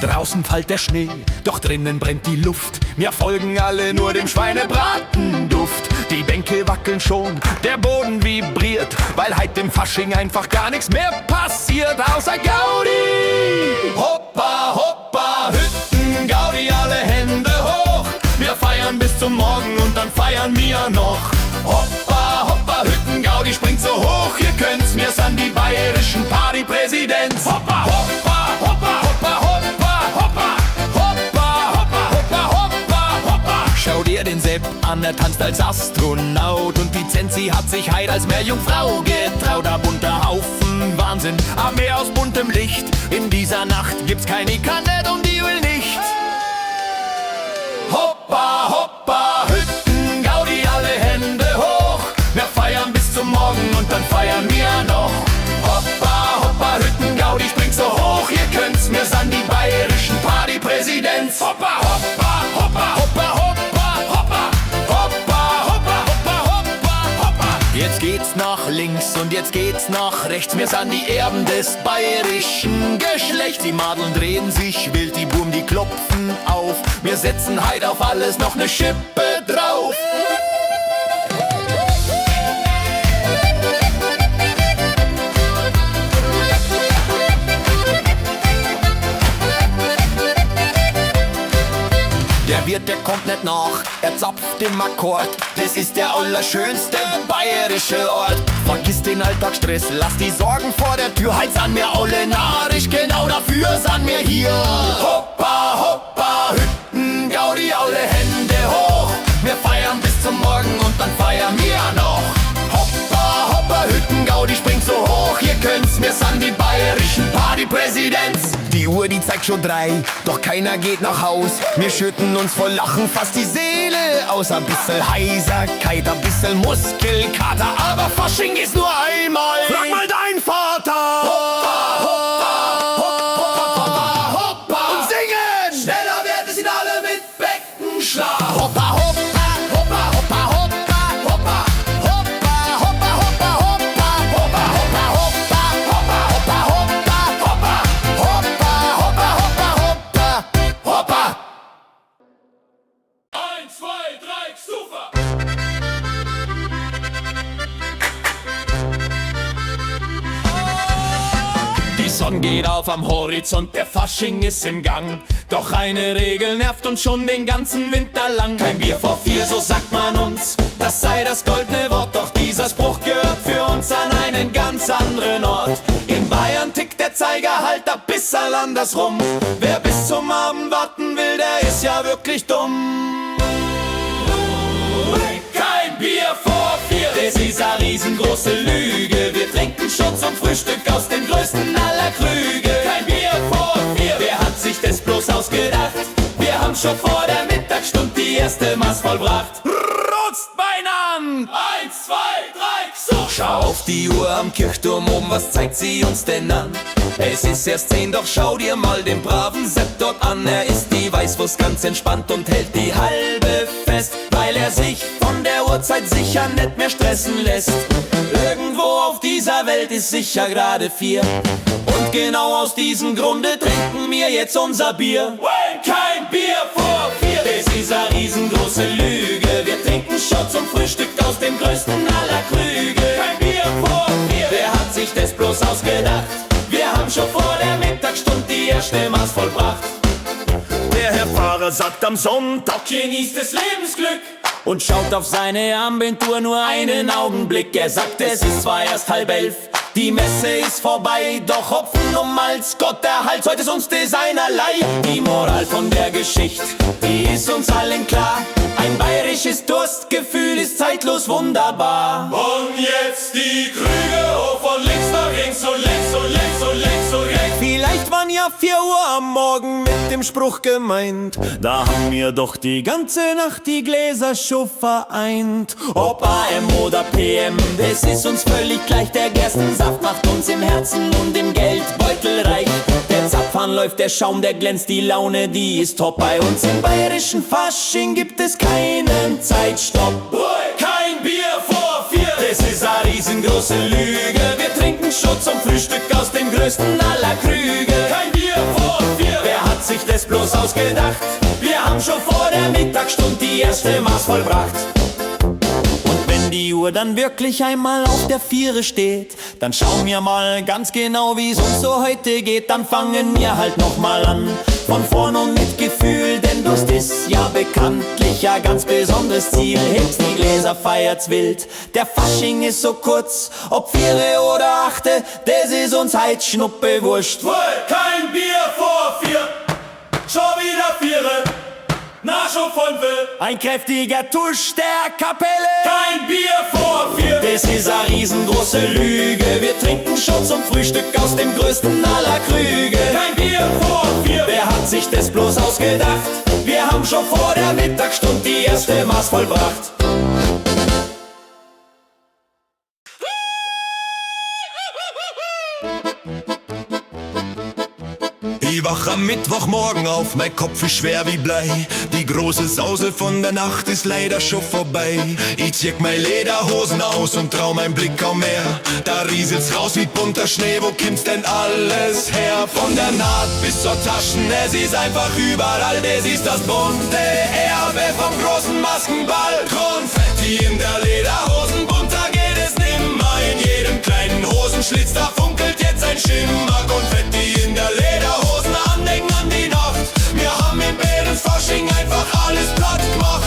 Draußen fällt der Schnee, doch drinnen brennt die Luft. Wir folgen alle nur dem Schweinebratenduft. Die Bänke wackeln schon, der Boden vibriert, weil heit im Fasching einfach gar nichts mehr passiert, außer Gaudi. Hoppa, hoppa, Hütten, Gaudi, alle Hände hoch. Wir feiern bis zum Morgen und dann feiern wir noch. Hoppa, hoppa, Hütten, Gaudi, springt so hoch, ihr könnt's, wir sind die bayerischen Partypräsidents. Hoppa, hoppa, hoppa, hoppa, hoppa, hoppa, hoppa, hoppa, hoppa, hoppa, hoppa. Schau dir den Sepp an, er tanzt als Astronaut und die Zenzi hat sich heid als Meerjungfrau getraut. Ein bunter Haufen Wahnsinn, am Meer aus buntem Licht. In dieser Nacht gibt's keine Kanette und die will nicht. Hoppa, hoppa, Hütten, Gaudi, alle Hände hoch. Wir feiern bis zum Morgen und dann feiern wir noch. Hoppa, hoppa, Hütten, Gaudi, springt so hoch, ihr könnt's, wir sind die bayerischen Partypräsidents. Hoppa, hoppa, hoppa, hoppa, hoppa, hoppa, hoppa, hoppa, hoppa, hoppa, hoppa. Jetzt geht's nach links und jetzt geht's nach rechts. Wir sind die Erben des bayerischen Geschlechts. Die Madeln drehen sich wild, die Buben, die klopfen auf. Wir setzen heit auf alles noch ne Schippe drauf. Der Wirt, der kommt nicht nach, er zapft im Akkord. Das ist der allerschönste bayerische Ort. Vergiss den Alltagsstress, lass die Sorgen vor der Tür. Halt sind wir alle narisch, genau dafür sind wir hier. Hoppa, hoppa, Hütten, Gaudi, alle Hände hoch. Wir feiern bis zum Morgen und dann feiern wir noch. Hoppa, hoppa, Hütten, Gaudi, springt so hoch, ihr könnt's, wir sind die bayerischen Partypräsidents. Die Uhr, die zeigt schon 3, doch keiner geht nach Haus. Wir schütten uns vor Lachen fast die Seele aus. Ein bisschen Heiserkeit, ein bisschen Muskelkater, aber Fasching ist nur einmal. Frag mal dein Vater. Hoppa, hoppa, hoppa, hoppa, hoppa. Und singen. Schneller werden sie alle mit Beckenschlag. Hoppa, hoppa. Die Sonne geht auf am Horizont, der Fasching ist im Gang. Doch eine Regel nervt uns schon den ganzen Winter lang. Kein Bier vor 4, so sagt man uns, das sei das goldene Wort. Doch dieser Spruch gehört für uns an einen ganz anderen Ort. In Bayern tickt der Zeiger halt ein bisschen andersrum. Wer bis zum Abend warten will, der ist ja wirklich dumm. Kein Bier vor 4, das ist eine riesengroße Lüge. Wir trinken schon zum Frühstück aus dem größten aller Krüge. Kein Bier vor 4, wer hat sich das bloß ausgedacht? Wir haben schon vor der Mittagsstunde die erste Maß vollbracht. Rotzt Beinand! 1, 2, 3, so! Schau auf die Uhr am Kirchturm oben, was zeigt sie uns denn an? Es ist erst 10, doch schau dir mal den braven Sepp dort an. Er isst die Weißwurst ganz entspannt und hält die halbe fest, weil er sich von der Uhrzeit sicher nicht mehr stressen lässt. Irgendwo auf dieser Welt ist sicher gerade 4. Und genau aus diesem Grunde trinken wir jetzt unser Bier. Kein Bier vor 4, das ist eine riesengroße Lüge. Wir trinken schon zum Frühstück aus dem größten aller Krüge. Kein Bier vor 4, wer hat sich das bloß ausgedacht? Wir haben schon vor der Mittagsstunde die erste Maß vollbracht. Der Herr Fahrer sagt am Sonntag, genießt des Lebens Glück und schaut auf seine Armbanduhr nur einen Augenblick. Er sagt, es ist zwar erst 10:30, die Messe ist vorbei, doch Hopfen um Malz, Gott erhalt, heute ist uns das einerlei. Die Moral von der Geschichte, die ist uns allen klar. Ein bayerisches Durstgefühl ist zeitlos wunderbar. Und jetzt die Krüge hoch von links nach rechts und links und links und links und rechts. Vielleicht waren ja 4 Uhr am Morgen mit dem Spruch gemeint. Da haben wir doch die ganze Nacht die Gläser schon vereint. Ob AM oder PM, das ist uns völlig gleich. Der Gerstensaft macht uns im Herzen und im Geldbeutel reich. Der Zapfhahn läuft, der Schaum, der glänzt, die Laune, die ist top. Bei uns im bayerischen Fasching gibt es keinen Zeitstopp. Kein Bier vor 4, das ist eine riesengroße Lüge. Wir trinken schon zum Frühstück aus dem größten aller Krüge. Kein Bier vor vor 4. Wer hat sich das bloß ausgedacht? Wir haben schon vor der Mittagsstunde die erste Maß vollbracht. Und wenn die Uhr dann wirklich einmal auf der 4 steht, dann schauen wir mal ganz genau, wie es uns so heute geht. Dann fangen wir halt nochmal an, von vorn und mit Gefühl, denn Durst ist ja bekanntlich ein ganz besonderes Ziel. Hebst die Gläser, feiert's wild, der Fasching ist so kurz, ob 4 oder 8, das ist uns heut Schnuppe wurscht. Kein Bier vor 4, schon wieder 4, na schon 5. Ein kräftiger Tusch der Kapelle. Kein Bier vor 4, Das ist eine riesengroße Lüge. Wir trinken schon zum Frühstück aus dem größten aller Krüge. kein Bier vor 4. Wer hat sich das bloß ausgedacht? Wir haben schon vor der Mittagsstunde die erste Maß vollbracht. Ich wach am Mittwochmorgen auf, mein Kopf ist schwer wie Blei. Die große Sause von der Nacht ist leider schon vorbei. Ich zieh mein Lederhosen aus und trau mein Blick kaum mehr. Da rieselt's raus wie bunter Schnee, wo kommt's denn alles her? Von der Naht bis zur Taschen, es ist einfach überall. Das ist das bunte Erbe vom großen Maskenball. Konfetti in der Lederhosen, bunter geht es nimmer. In jedem kleinen Hosenschlitz, da funkelt jetzt ein Schimmer. Konfetti in der Lederhosen, Andenken an die Nacht. Wir haben im Bärenfasching einfach alles platt gemacht.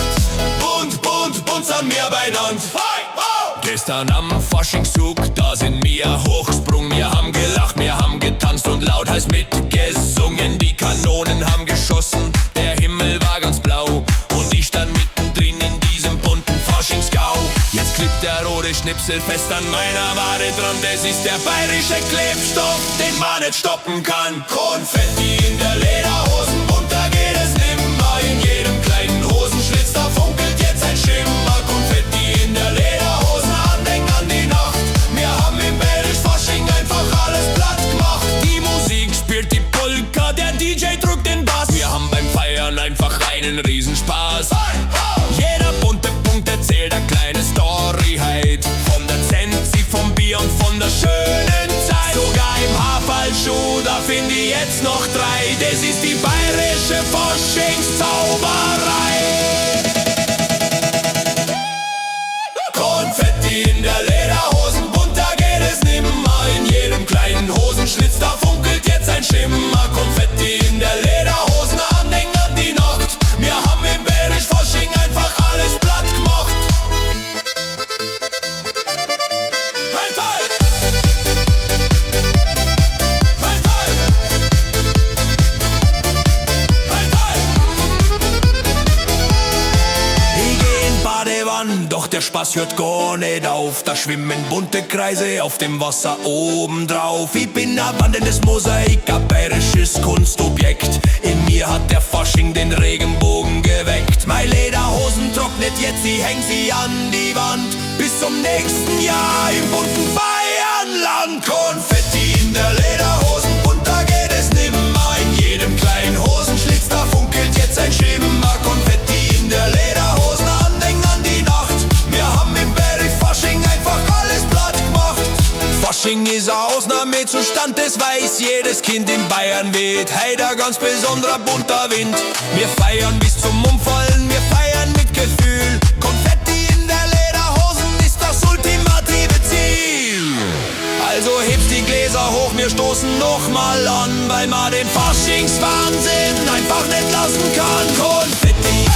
Bunt, bunt, bunt sind wir beieinander. Gestern am Faschingszug, da sind wir hochgesprungen. Wir haben gelacht, wir haben getanzt und lauthals mitgesungen. Die Kanonen haben geschossen, der Himmel war ganz blau. Und ich stand mittendrin in diesem bunten Faschingsgau. Jetzt klebt der rote Schnipsel fest an meiner Wade dran. Das ist der bayerische Klebstoff, den man nicht stoppen kann. Konfetti in der Lederhosen, bunter geht es nimmer. In jedem kleinen Hosenschlitz, da funkelt jetzt ein Schimmer. Konfetti in der Lederhosen, Andenken an die Nacht. Wir haben im Bärisch-Fasching einfach alles platt gemacht. Die Musik spielt die Polka, der DJ drückt den Bass. Wir haben beim Feiern einfach einen Riesenspaß. Jeder bunte Punkt erzählt eine kleine Story heut. Von der Zensi, vom Bier und von der schönen Zeit. Sogar im Haferlschuh, da find ich jetzt noch 3. Das ist die bayerische Faschingszauberei. Konfetti in der Lederhosen, bunter geht es nimmer. In jedem kleinen Hosenschlitz, da funkelt jetzt ein Schimmer. Konfetti in der Lederhosen, Andenken an die Nacht. Wir haben im Bärisch-Fasching einfach alles platt gemacht. Halt, halt! Halt, halt! Halt, halt! Ich geh in Badewanne, doch der Spaß hört gar nicht auf. Da schwimmen bunte Kreise auf dem Wasser obendrauf. Ich bin ein wandelndes Mosaik, ein bayerisches Kunstobjekt. In mir hat der Fasching den Regenbogen geweckt. Meine Lederhosen trocknet jetzt, ich häng sie an die Wand. Bis zum nächsten Jahr im bunten Bayernland. Konfetti in der Lederhosen, bunter geht es nimmer. In jedem kleinen Hosenschlitz, da funkelt jetzt ein Schimmer. Konfetti in der Lederhosen, Andenken an die Nacht. Wir haben im Bärisch-Fasching einfach alles platt gemacht. Fasching ist ein Ausnahmezustand, das weiß jedes Kind in Bayern weht. Heute ein ganz besonderer bunter Wind. Wir feiern bis zum Umfallen, wir feiern mit Gefühl. Konfetti in der Lederhosen ist das ultimative Ziel. Also hebst die Gläser hoch, wir stoßen nochmal an, weil man den Faschingswahnsinn einfach nicht lassen kann. Konfetti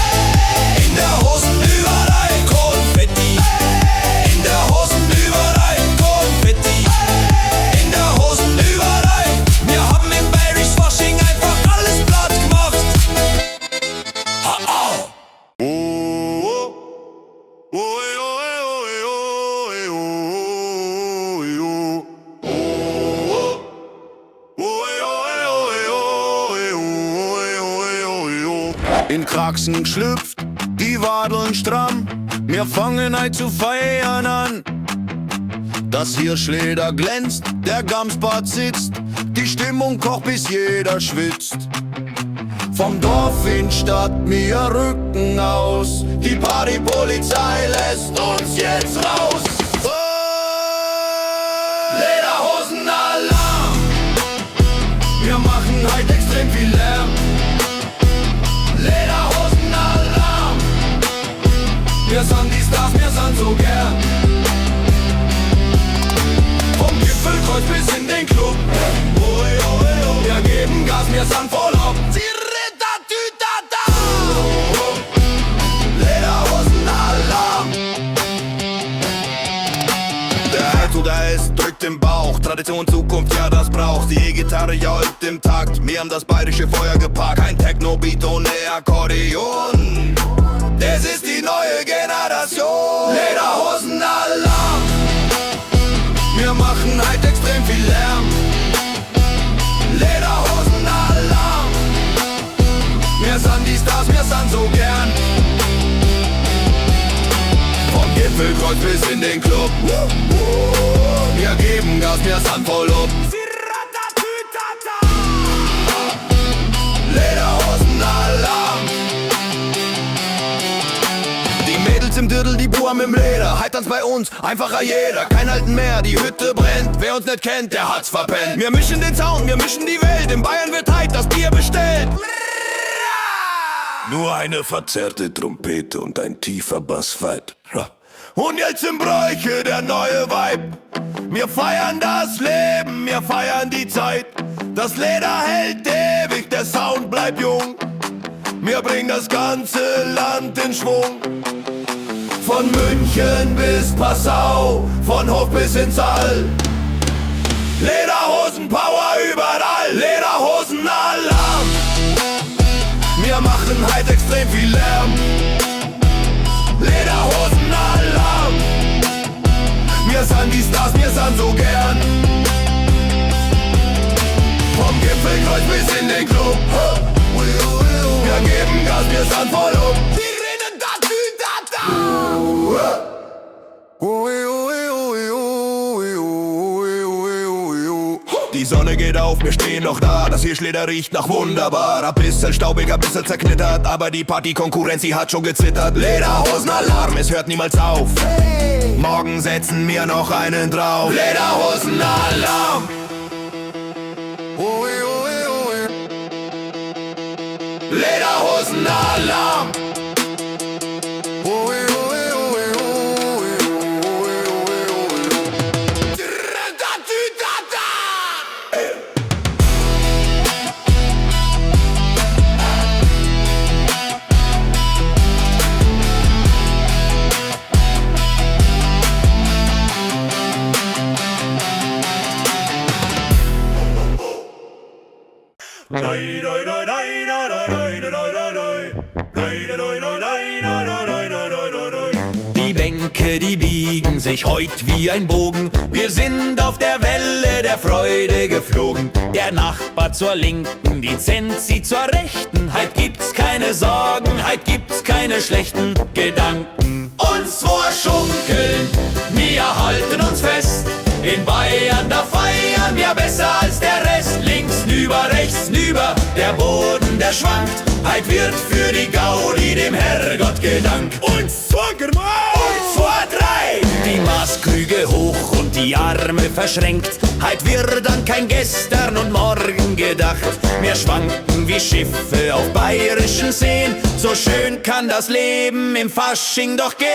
in der Hosen überall, Konfetti in der Hosen überall, Konfetti in der Hosen überall. Wir haben im Bärisch-Fasching einfach alles platt gemacht. Ha, au. In Kraxen geschlüpft, die Wadeln stramm. Wir fangen heut zu feiern an. Das Hirschleder glänzt, der Gamsbart sitzt. Die Stimmung kocht, bis jeder schwitzt. Vom Dorf in Stadt, wir rücken aus. Die Partypolizei lässt uns jetzt raus. Lederhosen-Alarm! Wir machen heut extra extrem viel Lärm. Lederhosen-Alarm. Wir sind die Stars, wir sind so gern. Vom Gipfelkreuz bis in den Club. Wir geben Gas, wir sind voll ab. Lederhosen-Alarm. Der Auto, der ist drückt im Bauch. Tradition, Zukunft, ja das braucht. Die E-Gitarre, ja übt im Takt. Wir haben das bayerische Feuer gepackt. Ein Techno-Beat ohne Akkordeon. Das ist die neue Generation. Lederhosen-Alarm. Wir machen halt extrem viel Lärm. Lederhosen-Alarm. Wir sind die Stars, wir sind so gern. Vom Gipfelkreuz bis in den Club. Wir geben Gas, wir sind voll up. Lederhosen-Alarm. Die Mädels im Dirndl, die Buam im Leder. Halt tanzt bei uns, einfacher jeder. Kein Halten mehr, die Hütte brennt. Wer uns nicht kennt, der hat's verpennt. Wir mischen den Sound, wir mischen die Welt. In Bayern wird halt das Bier bestellt. Nur eine verzerrte Trompete und ein tiefer Bassfight. Und jetzt im Bräuche der neue Vibe. Wir feiern das Leben, wir feiern die Zeit. Das Leder hält ewig, der Sound bleibt jung. Wir bringen das ganze Land in Schwung. Von München bis Passau, von Hof bis ins All. Lederhosen-Power überall, Lederhosen-Alarm. Wir machen halt extrem viel Lärm. Lederhosen-Alarm. Wir sind die Stars, wir sind so gern. Vom Gipfelkreuz bis in den Club. Wir geben Gas, wir sind voll up. Die reden Die Sonne geht auf, wir stehen noch da. Das Hirschleder riecht nach wunderbar. Ein bisschen staubig, ein bisschen zerknittert. Aber die Partykonkurrenz, die hat schon gezittert. Lederhosen-Alarm, es hört niemals auf. Morgen setzen wir noch einen drauf. Lederhosen-Alarm. Lederhosen-Alarm. Die Bänke, die biegen sich heut wie ein Bogen. Wir sind auf der Welle der Freude geflogen. Der Nachbar zur Linken, die Zenzi zur Rechten. Heut gibt's keine Sorgen, heut gibt's keine schlechten Gedanken. Uns vorschunkeln, wir halten uns fest. In Bayern, da feiern wir besser als der Rest. Links nüber, rechts nüber, der Boden, der schwankt. Heut wird für die Gaudi dem Herrgott gedankt. Und zwei German, und zwei drei. Die Maßkrüge hoch und die Arme verschränkt. Heut wird an kein Gestern und Morgen gedacht. Wir schwanken wie Schiffe auf bayerischen Seen. So schön kann das Leben im Fasching doch gehen.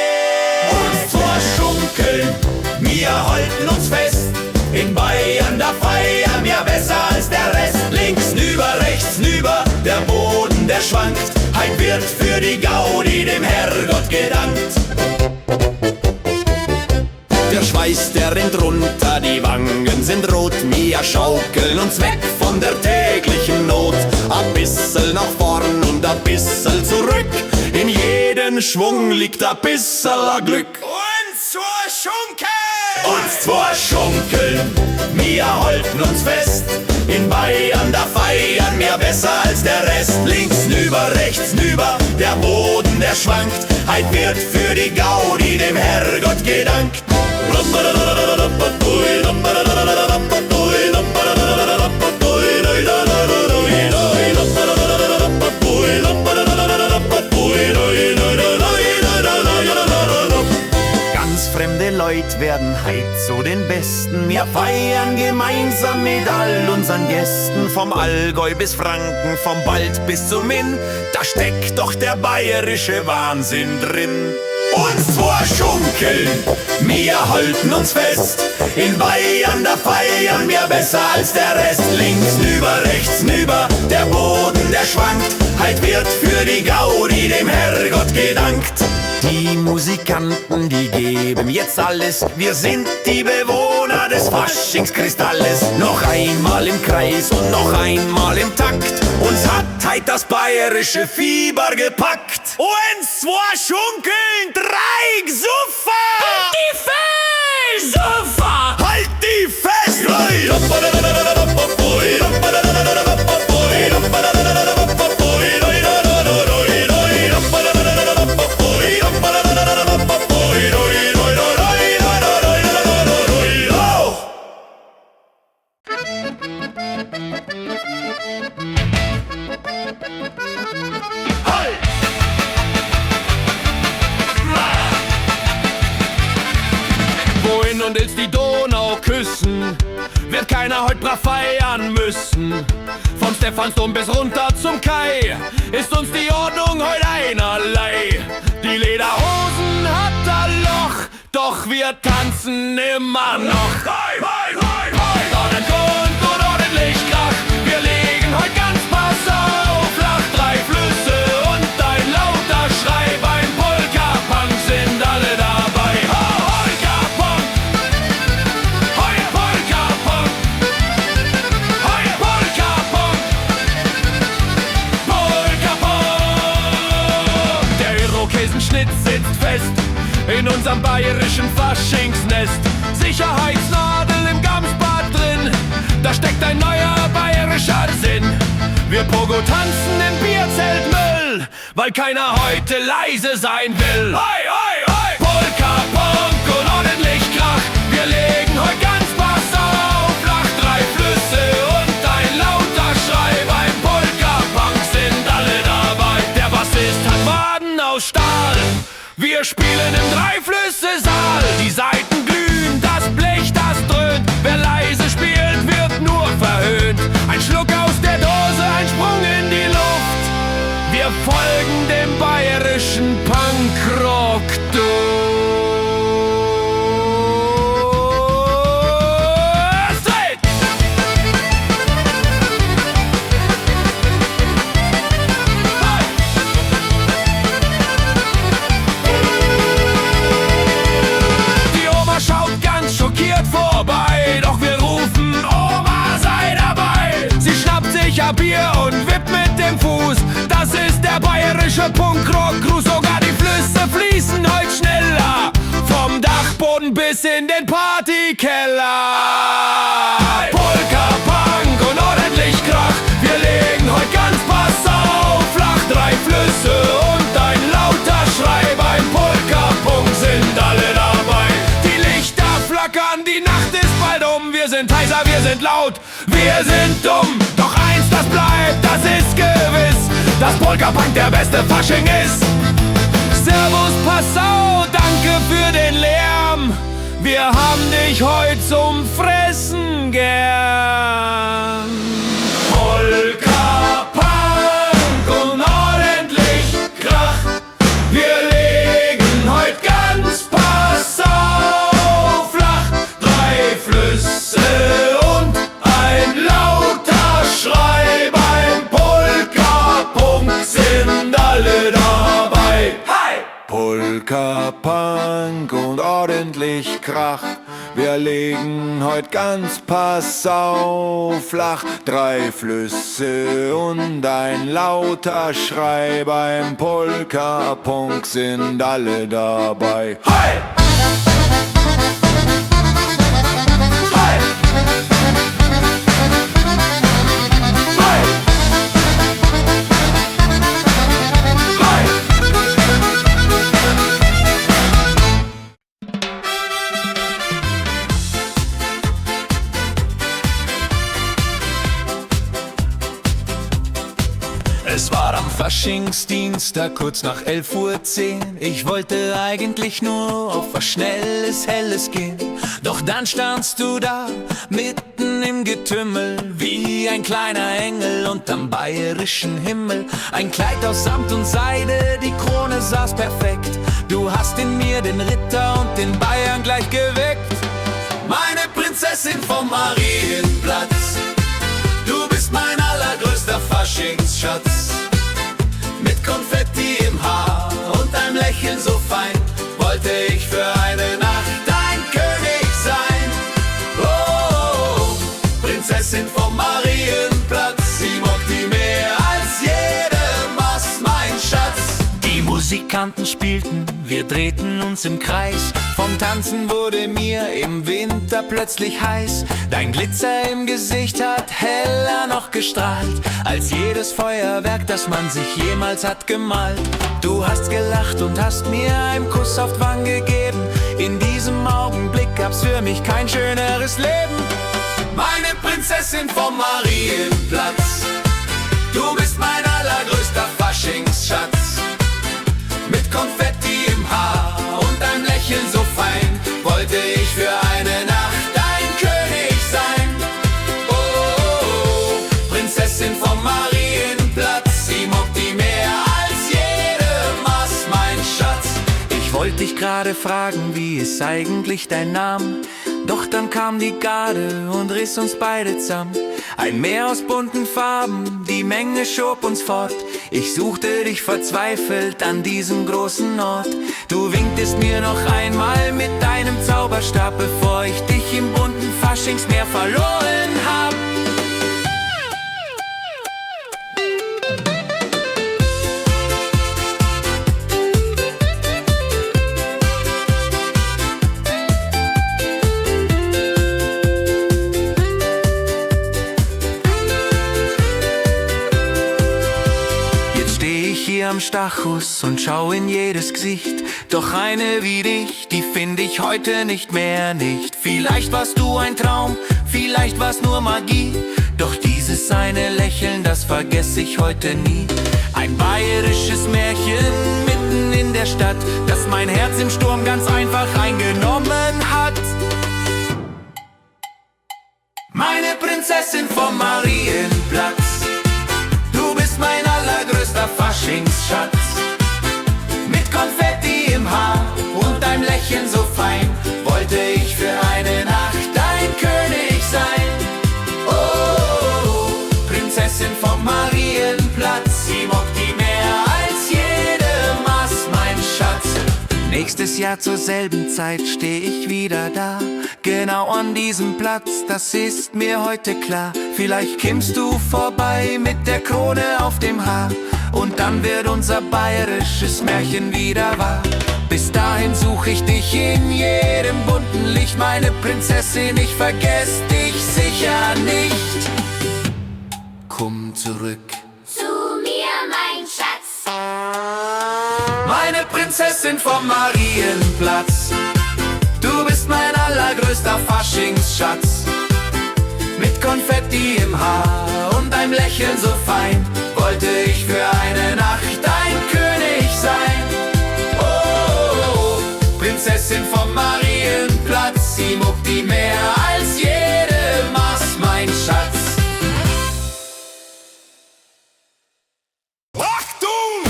Und vorschunkeln, wir halten uns fest. In Bayern, da feiern wir besser als der Rest. Links nüber, rechts nüber, der Boden, der schwankt. Heut wird für die Gaudi dem Herrgott gedankt. Der Schweiß, der rinnt runter, die Wangen sind rot. Wir schaukeln uns weg von der täglichen Not. Ein bisschen nach vorn und ein bisschen zurück. In jedem Schwung liegt ein bisschen Glück. Uns zwei schunkeln, wir halten uns fest. In Bayern, da feiern wir besser als der Rest. Links nüber, rechts nüber, der Boden, der schwankt. Heut wird für die Gaudi dem Herrgott gedankt. Leut werden heit zu den Besten. Wir feiern gemeinsam mit all unseren Gästen. Vom Allgäu bis Franken, vom Wald bis zum Inn. Da steckt doch der bayerische Wahnsinn drin. Uns zwei schunkeln, wir halten uns fest. In Bayern, da feiern wir besser als der Rest. Links nüber, rechts nüber, der Boden, der schwankt. Heit wird für die Gaudi dem Herrgott gedankt. Die Musikanten, die geben jetzt alles. Wir sind die Bewohner des Faschingskristalles. Noch einmal im Kreis und noch einmal im Takt. Uns hat heit das bayerische Fieber gepackt. Uns zwei schunkeln, drei Gesuffer. Halt die Fest, Suffer! Halt die Fest! Wohin und willst die Donau küssen, wird keiner heut brav feiern müssen. Vom Stephansdom bis runter zum Kai ist uns die Ordnung heut einerlei. Die Lederhosen hat ein Loch, doch wir tanzen immer noch. Sonnengrund und ordentlich Krach, wir legen heut ganz pass auf. Flach, drei Flüsse und ein lauter Schrei. Beim Polka-Punk sind alle dabei. Polka-Punk, heuer Polka-Punk, heuer Polka-Punk, Polka-Punk. Der Irokesenschnitt sitzt fest in unserem bayerischen Faschingsnest. Sicherheitsnadel im Gamsbad drin, da steckt ein neuer bayerischer Sinn. Wir Pogo tanzen im Bierzelt Müll, weil keiner heute leise sein will. Hoi, hoi, hoi! Polka-Punk und ordentlich Krach, wir legen heut ganz pass auf. Flach, drei Flüsse und ein lauter Schrei. Beim Polka-Punk sind alle dabei. Der Bassist hat Waden aus Stahl, wir spielen im Dreiflüsse-Saal. Die Saiten glühen, das Blech, das dröhnt. Wer leise spielt, wird nur verhöhnt. Ein Schluck aus der Dose, ein Sprung in die Luft. Wir folgen dem bayerischen Punkrock-Duft. Vorbei, doch wir rufen, Oma sei dabei. Sie schnappt sich ein Bier und wippt mit dem Fuß. Das ist der bayerische Punkrock-Gruß. Sogar die Flüsse fließen heut schneller, vom Dachboden bis in den Partykeller. Polka-Punk und ordentlich Krach, wir legen heut ganz pass auf. Flach, drei Flüsse und ein lauter Schrei. Beim Polka-Punk sind alle dabei. Die Lichter flackern, die Nacht ist bald um. Wir sind heiser, wir sind laut, wir sind dumm. Doch eins, das bleibt, das ist gewiss, dass Polka-Punk der beste Fasching ist. Servus Passau, danke für den Lärm. Wir haben dich heut zum Fressen gern. Polka-Punk und ordentlich Krach, wir legen heut ganz pass auf. Flach, drei Flüsse und ein lauter Schrei. Beim Polka-Punk sind alle dabei. Hi! Polka-Punk und ordentlich Krach, wir legen heut ganz pass auf. Flach, drei Flüsse und ein lauter Schrei. Beim Polka-Punk sind alle dabei. Hi! Es war am Faschingsdienst Dienstag kurz nach 11:10 Uhr. Ich wollte eigentlich nur auf was Schnelles, Helles gehen. Doch dann standst du da, mitten im Getümmel, wie ein kleiner Engel unterm bayerischen Himmel. Ein Kleid aus Samt und Seide, die Krone saß perfekt. Du hast in mir den Ritter und den Bayern gleich geweckt. Meine Prinzessin vom Marienplatz, du bist mein allergrößter Faschingsschatz. Mit Konfetti im Haar und einem Lächeln so fein, wollte ich für eine Nacht dein König sein. Oh, Prinzessin vom Marienplatz, sie mag die mehr als jedem was, mein Schatz. Die Musikanten spielten, wir drehten uns im Kreis. Vom Tanzen wurde mir im Winter plötzlich heiß. Dein Glitzer im Gesicht hat heller noch gestrahlt als jedes Feuerwerk, das man sich jemals hat gemalt. Du hast gelacht und hast mir einen Kuss auf die Wange gegeben. In diesem Augenblick gab's für mich kein schöneres Leben. Meine Prinzessin vom Marienplatz, du bist mein allergrößter Faschingsschatz. Mit Konfetti im Haar und einem Lächeln so fein, wollte ich für eine Nacht dein König sein. Oh, Prinzessin vom Marienplatz, sie mag die mehr als jedem was, mein Schatz. Ich wollte dich gerade fragen, wie ist eigentlich dein Name? Doch dann kam die Garde und riss uns beide zusammen. Ein Meer aus bunten Farben, die Menge schob uns fort. Ich suchte dich verzweifelt an diesem großen Ort. Du winktest mir noch einmal mit deinem Zauberstab, bevor ich dich im bunten Faschingsmeer verloren hab. Am Stachus und schau in jedes Gesicht. Doch eine wie dich, die find ich heute nicht mehr, nicht. Vielleicht warst du ein Traum, vielleicht war's nur Magie. Doch dieses eine Lächeln, das vergess ich heute nie. Ein bayerisches Märchen mitten in der Stadt, das mein Herz im Sturm ganz einfach eingenommen hat. Meine Prinzessin vom Marienplatz, du bist mein allergrößter Faschingsschatz. Mit Konfetti im Haar und einem Lächeln so fein, wollte ich für eine Nacht dein König sein. Oh, Prinzessin vom Marienplatz, sie mag die mehr als jedem was, mein Schatz. Nächstes Jahr zur selben Zeit steh ich wieder da, genau an diesem Platz, das ist mir heute klar. Vielleicht kommst du vorbei mit der Krone auf dem Haar und dann wird unser bayerisches Märchen wieder wahr. Bis dahin such ich dich in jedem bunten Licht, meine Prinzessin, ich vergess dich sicher nicht. Komm zurück Zu mir, mein Schatz. Meine Prinzessin vom Marienplatz, du bist mein allergrößter Faschingsschatz. Mit Konfetti im Haar und einem Lächeln so fein, wollte ich für eine Nacht dein König sein. Oh, Prinzessin vom Marienplatz, sie mag die mehr als jedem was, mein Schatz. Achtung!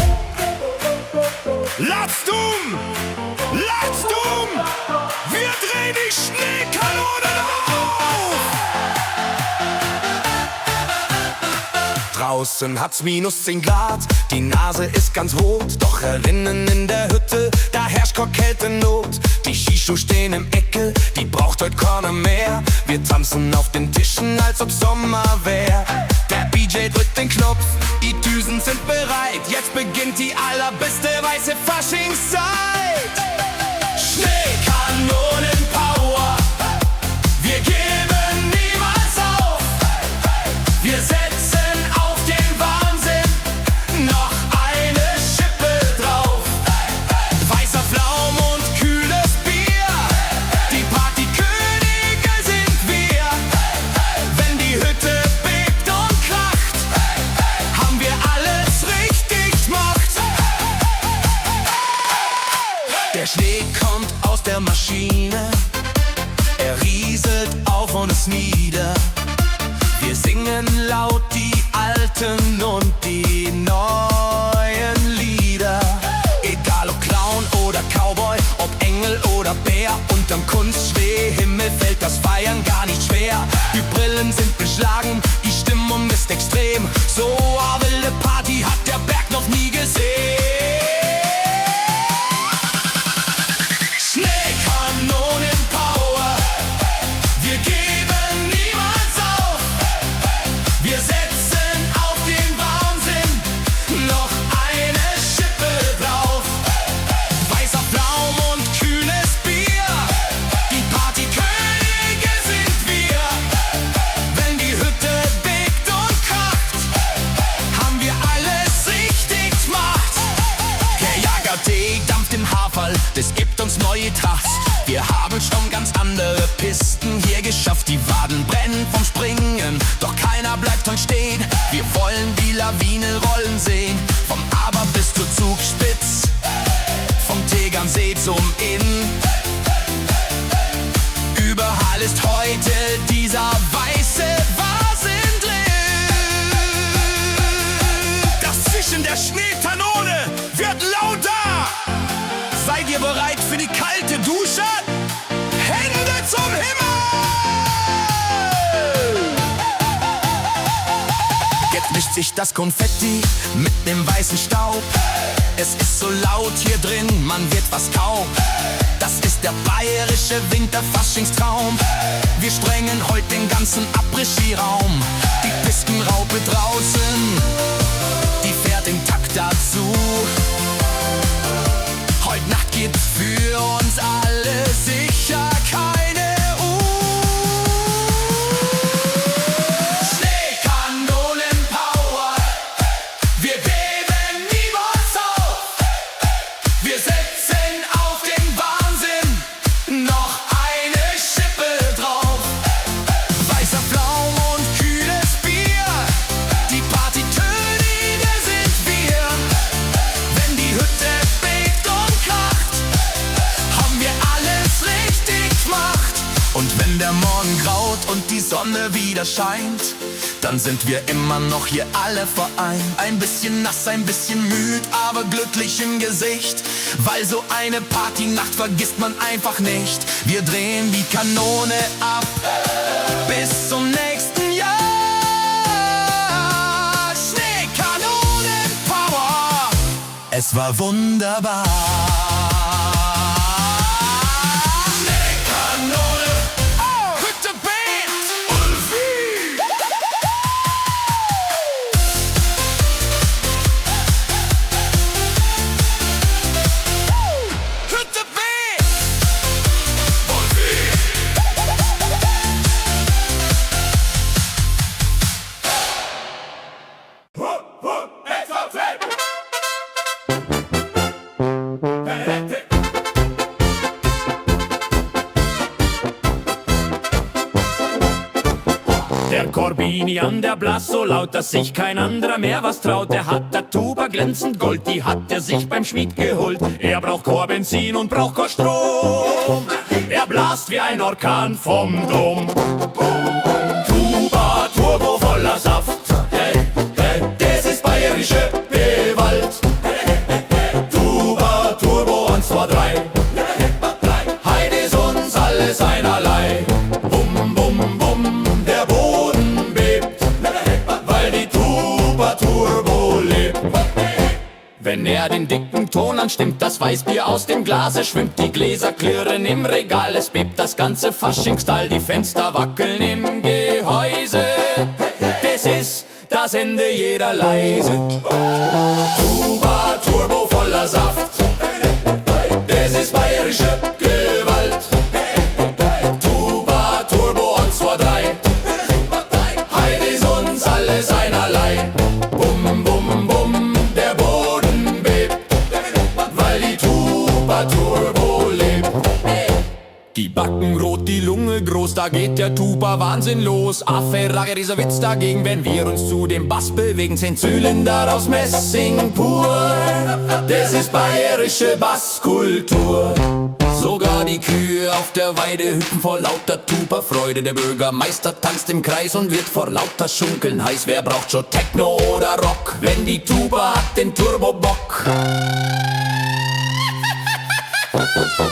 Lastum! Lastum! Wir drehen die Schneekanonen auf! Draußen hat's -10 Grad, die Nase ist ganz rot. Doch herinnen in der Hütte, da herrscht Kältenot. Die Skischuhe stehen im Ecke, die braucht heute keiner mehr. Wir tanzen auf den Tischen, als ob Sommer wär. Der DJ drückt den Knopf, die Düsen sind bereit. Jetzt beginnt die allerbeste weiße Faschingszeit. Schneekanonen-Power, wir geben niemals auf. Wir setzen auf den Wahnsinn noch eine Schippe drauf. Weißer Pflaum und kühles Bier, die Partykönige sind wir. Wenn die Hütte bebt und kracht, haben wir alles richtig gemacht. Der Schnee kommt aus der Maschine, er rieselt auf uns nieder. Wir singen laut die alten und die neuen Lieder. Egal ob Clown oder Cowboy, ob Engel oder Bär, unterm Kunstschneehimmel fällt das Feiern gar nicht schwer. Die Brillen sind beschlagen, die Stimmung ist extrem. So eine wilde Party hat der Berg noch nie gesehen. Schneekanonenpower, wir geben niemals auf. Wir setzen auf den Wahnsinn noch eine Schippe drauf. Weißer Pflaum und kühles Bier, die Partykönige sind wir. Wenn die Hütte bebt und kocht, haben wir alles richtig gemacht. Der Jager-Tee dampft im Haferl, das gibt uns neue Tracht. Wir haben schon ganz andere Pisten hier geschafft. Die Waden brennen vom Springen, doch keiner bleibt heute stehen. Wir wollen die Lawine rollen sehen, vom Aber bis zur Zugspitz, vom Tegernsee zum Inn. Überall ist heute dieser weiße Wahnsinn drin. Das Zischen der Schneekanone wird lauter. Seid ihr bereit für die kalte Dusche? Hände zum Himmel! Jetzt mischt sich das Konfetti mit dem weißen Staub. Es ist so laut hier drin, man wird was taub. Das ist der bayerische Winterfaschingstraum. Wir sprengen heute den ganzen Après-Ski-Raum. Die Pistenraupe draußen, die fährt im Takt dazu. Heute Nacht gibt's für uns alle sicher keine Schneekanonenpower, wir geben niemals auf. Wir setzen auf den Wahnsinn noch eine Schippe drauf. Weißer Pflaum und kühles Bier, die Partykönige sind wir. Wenn die Hütte bebt und kracht, haben wir alles richtig gemacht. Und wenn der Morgen graut und die Sonne wieder scheint, dann sind wir immer noch hier alle vereint. Ein bisschen nass, ein bisschen müd, aber glücklich im Gesicht. Weil so eine Partynacht vergisst man einfach nicht. Wir drehen die Kanone ab bis zum nächsten Jahr. Schneekanonenpower, es war wunderbar. Schneekanone, Hütte bebt, Ulfi. Hütte bebt, Ulfi. Der Corbini an der Blas so laut, dass sich kein anderer mehr was traut. Der hat der Tuba glänzend Gold, die hat er sich beim Schmied geholt. Er braucht kein Benzin und braucht kein Strom. Er blast wie ein Orkan vom Dom. Tuba Turbo voller Saft, das ist bayerische Gewalt. Tuba Turbo 1, 2, 3, heut ist uns alles einerlei. Bum, bum, bum, der Boden bebt, weil die Tuba Turbo lebt. Wenn er den dicken Ton anstimmt, das Weißbier aus dem Glase schwimmt. Die Gläser klirren im Regal, es bebt das ganze Faschingsstall. Die Fenster wackeln im Gehäuse, das ist das Ende jeder Leise. Tuba Turbo voller Saft, das ist bayerische Gewalt. Tuba Turbo 1, 2, 3, heut ist uns alles einerlei. Bum, bum, bum, der Boden bebt, weil die Tuba Turbo lebt. Die Backen rot, die Lunge groß, da geht der Tuba Wahnsinn los. Affe, Rage, dieser Witz dagegen, wenn wir uns zu dem Bass bewegen. 10 Zylinder aus Messing pur, das ist bayerische Basskultur. Sogar die Kühe auf der Weide hüpfen vor lauter Tuba-Freude. Der Bürgermeister tanzt im Kreis und wird vor lauter Schunkeln heiß. Wer braucht schon Techno oder Rock, wenn die Tuba hat den Turbo-Bock?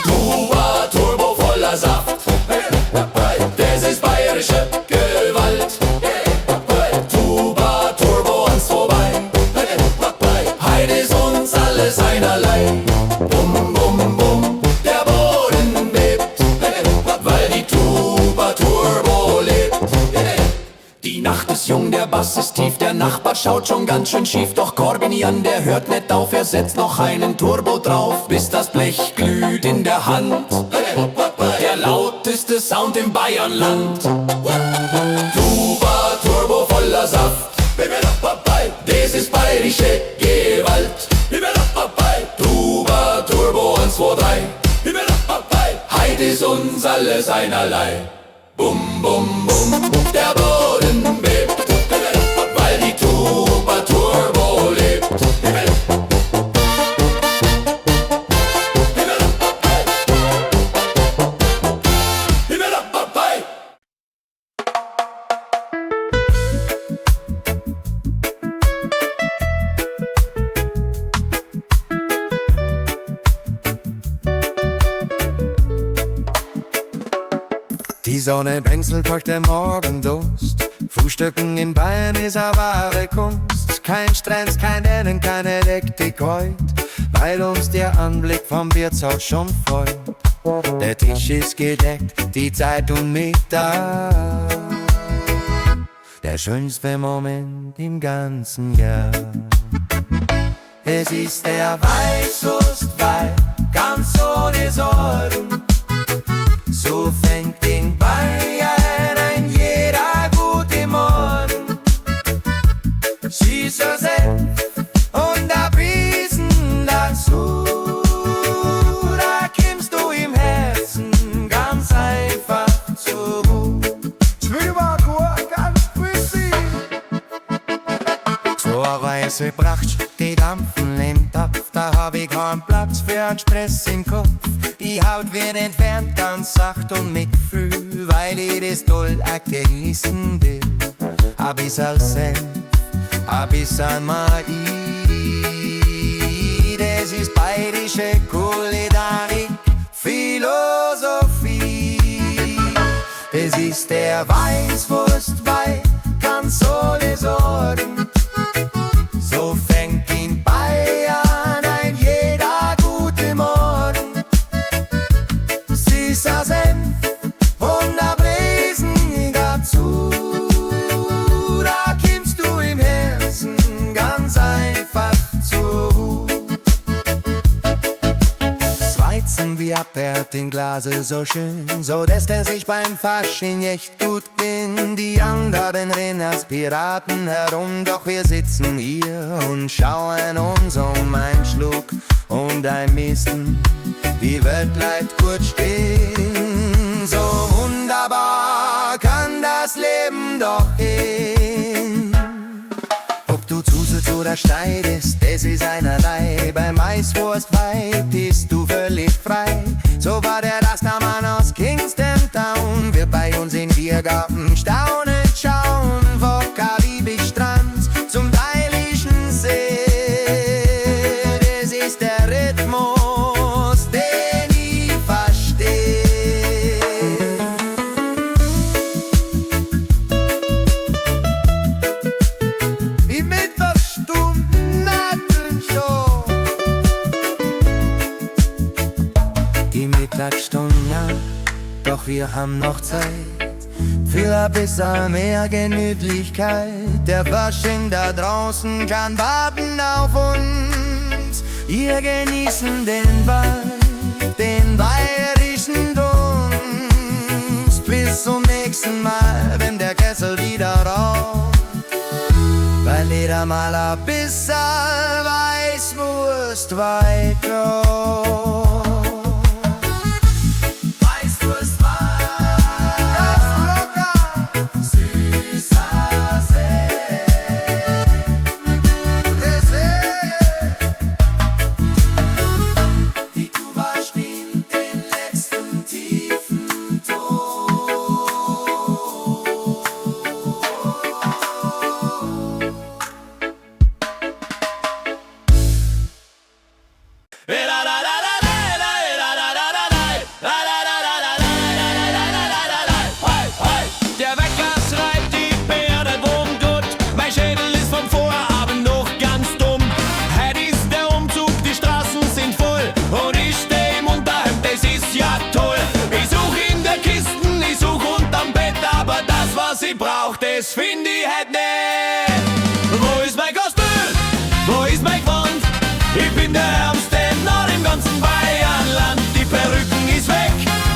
Tuba, Turbo voller Saft, das ist bayerische Gewalt. Tuba, Turbo ans vorbei, heut ist uns alles einerlei. Bum, bum, bum, der Boden bebt, weil die Tuba Turbo lebt. Die Nacht ist jung, der Bass ist tief, der Nachbar schaut schon ganz schön schief. Doch Corbinian, der hört nicht auf, er setzt noch einen Turbo drauf, bis das Blech glüht in der Hand. Der lauteste Sound im Bayernland. Tuba, Turbo voller Saft, das ist bayerische Gewalt. Tuba, Turbo 1, 2, 3, heut ist uns alles einerlei. Bum, bum, bum, der Boden bebt, weil die Tuba Turbo lebt. Die Sonne blinzelt durch den Morgendust. Frühstücken in Bayern ist eine wahre Kunst. Kein Stress, kein Rennen, keine Hektik heut, weil uns der Anblick vom Wirtshaus schon freut. Der Tisch ist gedeckt, die Zeitung mit da. Der schönste Moment im ganzen Jahr. Es ist der Weißwurstwein, ganz ohne Sorgen. So fängt in Bayern ein jeder gute Morgen. Süßer Senf und ein Biesen dazu. Da kommst du im Herzen ganz einfach zur Ruhe. Zwieback, ganz busy. So eine weiße Pracht, die dampfen im Topf. Da hab ich keinen Platz für einen Stress im Kopf. Die Haut wird entfernt, ganz sacht und mit Gefühl, weil ich das toll genießen will. Ein bisschen Senf, ein bisschen Magie, das ist bayerische Kulinarik, Philosophie. Das ist der Weißwurstwein, ganz ohne Sorgen. So fängt in Bayern ein jeder gute Morgen. Süßer Senf und ein Bläsen dazu. Da kommst du im Herzen ganz einfach zur Ruhe. Das Weizenbier abwehrt im Glase so schön, so dass der sich beim Fasching echt gut bin. Die anderen rennen als Piraten herum, doch wir sitzen hier und schauen uns um einen Schluck und ein Misten. Die Welt bleibt kurz stehen, so wunderbar kann das Leben doch gehen. Ob du zusitzt oder schneidest, es ist einerlei. Beim Weißwurstwein bist du völlig frei. So war der Rastermann aus Kingston Town, wird bei uns in Biergarten staunend schauen. Vom Karibikstrand zum Teilischen See, das ist der Rhythmus, den ich verstehe. Wie Mittwochstunden Nattenshow. Die Mittagsstunde, doch wir haben noch Zeit für ein bisschen mehr Gemütlichkeit. Der Fasching da draußen kann warten auf uns. Wir genießen den Wald, den bayerischen Dunst. Bis zum nächsten Mal, wenn der Kessel wieder raucht, weil jeder mal ein bisschen Weißwurst weit braucht. das find ich halt nicht. Wo ist mein Kostüm? Wo ist mein Gewand? Ich bin der ärmste Narr im ganzen Bayernland. Die Perücken ist weg,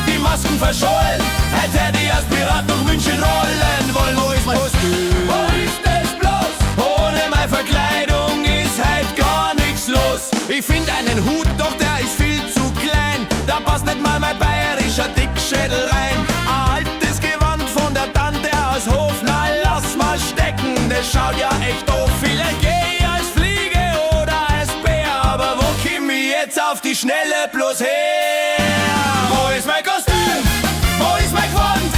die Masken verschollen. Als hätte ich als Pirat durch München rollen wollen. Wo ist mein Kostüm? Wo ist das bloß? Ohne meine Verkleidung ist halt gar nichts los. Ich find einen Hut, doch der ist viel zu klein. Da passt nicht mal mein bayerischer Dickschädel rein. Ein altes Gewand von der Tante aus Hof, na lass mal stecken, das schaut ja echt doof. Vielleicht geh ich als Fliege oder als Bär, aber wo komm ich jetzt auf die Schnelle bloß her? Wo ist mein Kostüm? Wo ist mein Gewand?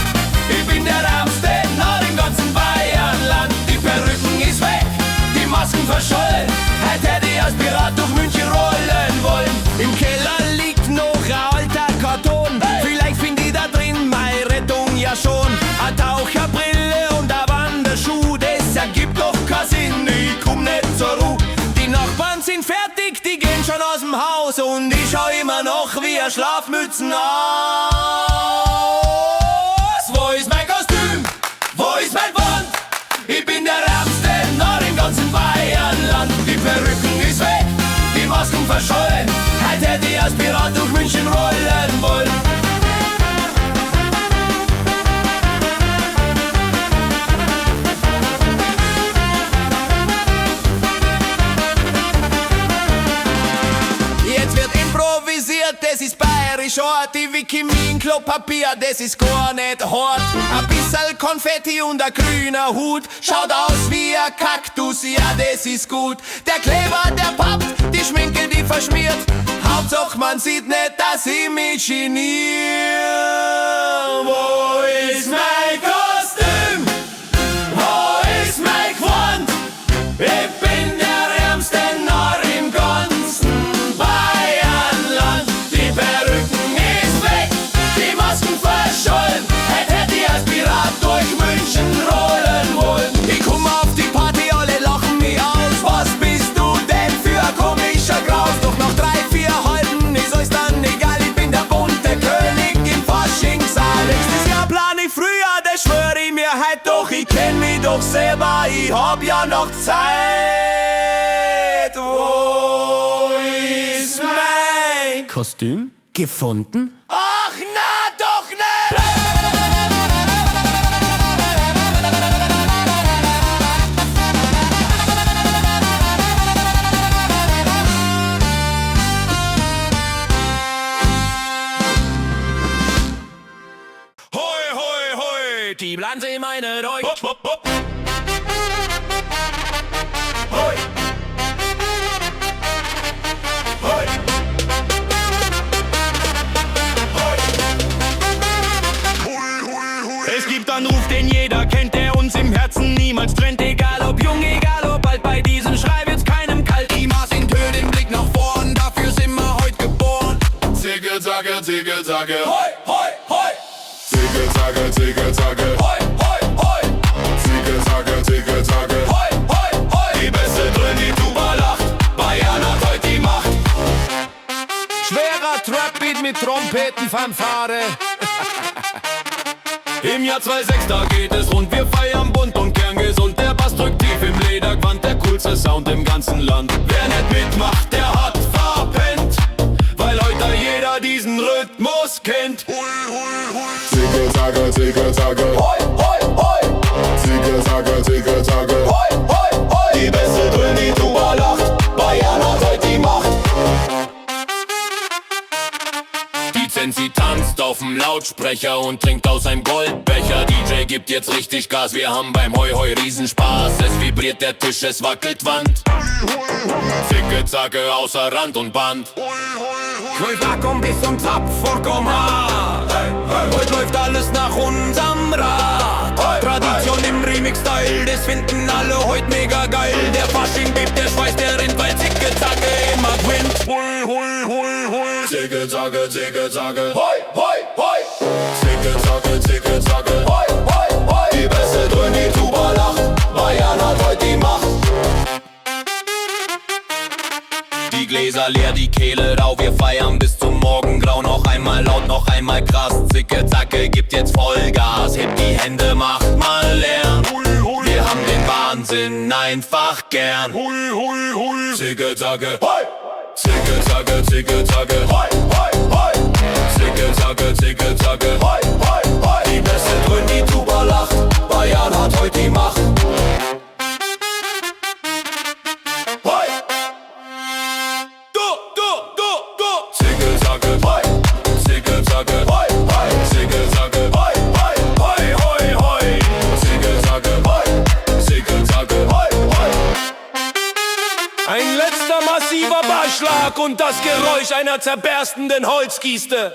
Ich bin der ärmste Narr im ganzen Bayernland. Die Perücken ist weg, die Masken verschollen. Heute hätte ich als Pirat durch München rollen wollen. Im Keller liegt noch ein alter Karton. Vielleicht find ich da drin meine Rettung ja schon. Eine Taucherbrille und ein Wanderschuh, das ergibt doch keinen Sinn, ich komm nicht zur Ruhe. Die Nachbarn sind fertig, die gehen schon aus dem Haus und ich schau immer noch wie ein Schlafmützen aus. Wo ist mein Kostüm? Wo ist mein Wand? Ich bin der ärmste Narr im ganzen Bayernland. Die Perücken ist weg, die Masken verschollen. Heute hätte ich als Pirat durch München rollen wollen. Jetzt wird improvisiert, das ist bayerisch Ort. Die Wikimin Klopapier, das ist gar nicht hart. Ein bisschen Konfetti und ein grüner Hut, schaut aus wie ein Kaktus, ja das ist gut. Der Kleber, der pappt, die Schminke, die verschmiert. Hauptsache man sieht nicht, dass ich mich genier. Wo ist mein Kostüm? Wo ist mein Gewand? Ich bin der ärmste Narr im ganzen Bayernland. Die Perücken ist weg, die Masken verschollen. Heute hätte ich als Pirat durch München rollen wollen. Ich komm auf die Party, alle lachen mich aus. Was bist du denn für ein komischer Graus? Doch nach 3, 4 Halben ist euch dann egal. Ich bin der bunte König im Faschingssaal. Nächstes Jahr plan ich früher, das schwör ich mir halt doch. Ich kenn mich doch selber, ich hab ja noch Zeit. Wo ist mein Kostüm? Gefunden? Ach na doch nicht! Hoi, hoi, hoi, die Blanze meine Deutsch. Hop, hop, hop. Hoi. Hoi. Es gibt einen Ruf, den jeder kennt, der uns im Herzen niemals trennt. Egal ob jung, egal ob alt, bei diesem Schrei wird's keinem kalt. Die Maß in Höhe, den Blick nach vorn, dafür sind wir heute geboren. Zicke-Zacke, Zicke-Zacke. Hoi, hoi, hoi. Zicke-Zacke, Zicke-Zacke. Hoi, hoi, hoi. Zicke-Zacke, Zicke-Zacke. Hoi, hoi, hoi. Die Beste drin, die Tuba lacht. Bayern hat heute die Macht. Schwerer Trap-Beat mit Trompeten-Fanfare. Im Jahr 2006, da geht es rund, wir feiern bunt und kerngesund. Der Bass drückt tief im Ledergewand, der coolste Sound im ganzen Land. Wer nicht mitmacht, der hat verpennt, weil heute jeder diesen Rhythmus kennt. Zicke-Zacke, Zicke-Zacke. Hoi, hoi, hoi. Zicke-Zacke, Zicke-Zacke. Hoi, hoi, hoi. Die Beste drin, die Tuba lacht. Bayern hat heute die Macht. Die Zensi tanzt auf'm Lautsprecher und trinkt aus einem Goldbecher. DJ gibt jetzt richtig Gas, wir haben beim Hoi Hoi Riesenspaß. Es vibriert der Tisch, es wackelt Wand. Zicke-Zacke außer Rand und Band. Läuft Akkum bis zum Zapf, komm hart. Heute läuft alles nach unserem Rad. Tradition im Remix-Style, das finden alle heute mega geil. Der Fasching bebt, der Schweiß, der rinnt, weil Zicke-Zacke immer gewinnt. Hui, hui, hui, hui. Zicke-Zacke, Zicke-Zacke. Hoi, hoi, hoi. Zicke-Zacke, Zicke-Zacke. Hoi, hoi, hoi. Die Beste drin, die Tuba lacht. Bayern hat heute die Macht. Die Gläser leer, die Kehle rau, wir feiern bis zum Morgengrau. Noch einmal laut, noch einmal krass. Zicke-Zacke gibt jetzt Vollgas. Hebt die Hände, macht mal leer. tanzen einfach gern. Hui, hui, hui. Zicke-Zacke, Hoi. Zicke-Zacke, Zicke-Zacke, Hoi, hoi, hoi. Zicke-Zacke, Zicke-Zacke. Hoi, hoi, hoi. Die Beste dröhnt, die Tuba lacht, Bayern hat heute die Macht. Hoi. Du. Zicke-Zacke, Hoi. Zicke-Zacke, Hoi, hoi. Zicke-Zacke, Hoi, hoi, hoi, hoi, hoi. Zicke-Zacke, Hoi, Zicke-Zacke. hoi, hoi. Ein letzter massiver Basschlag und das Geräusch einer zerberstenden Holzkiste.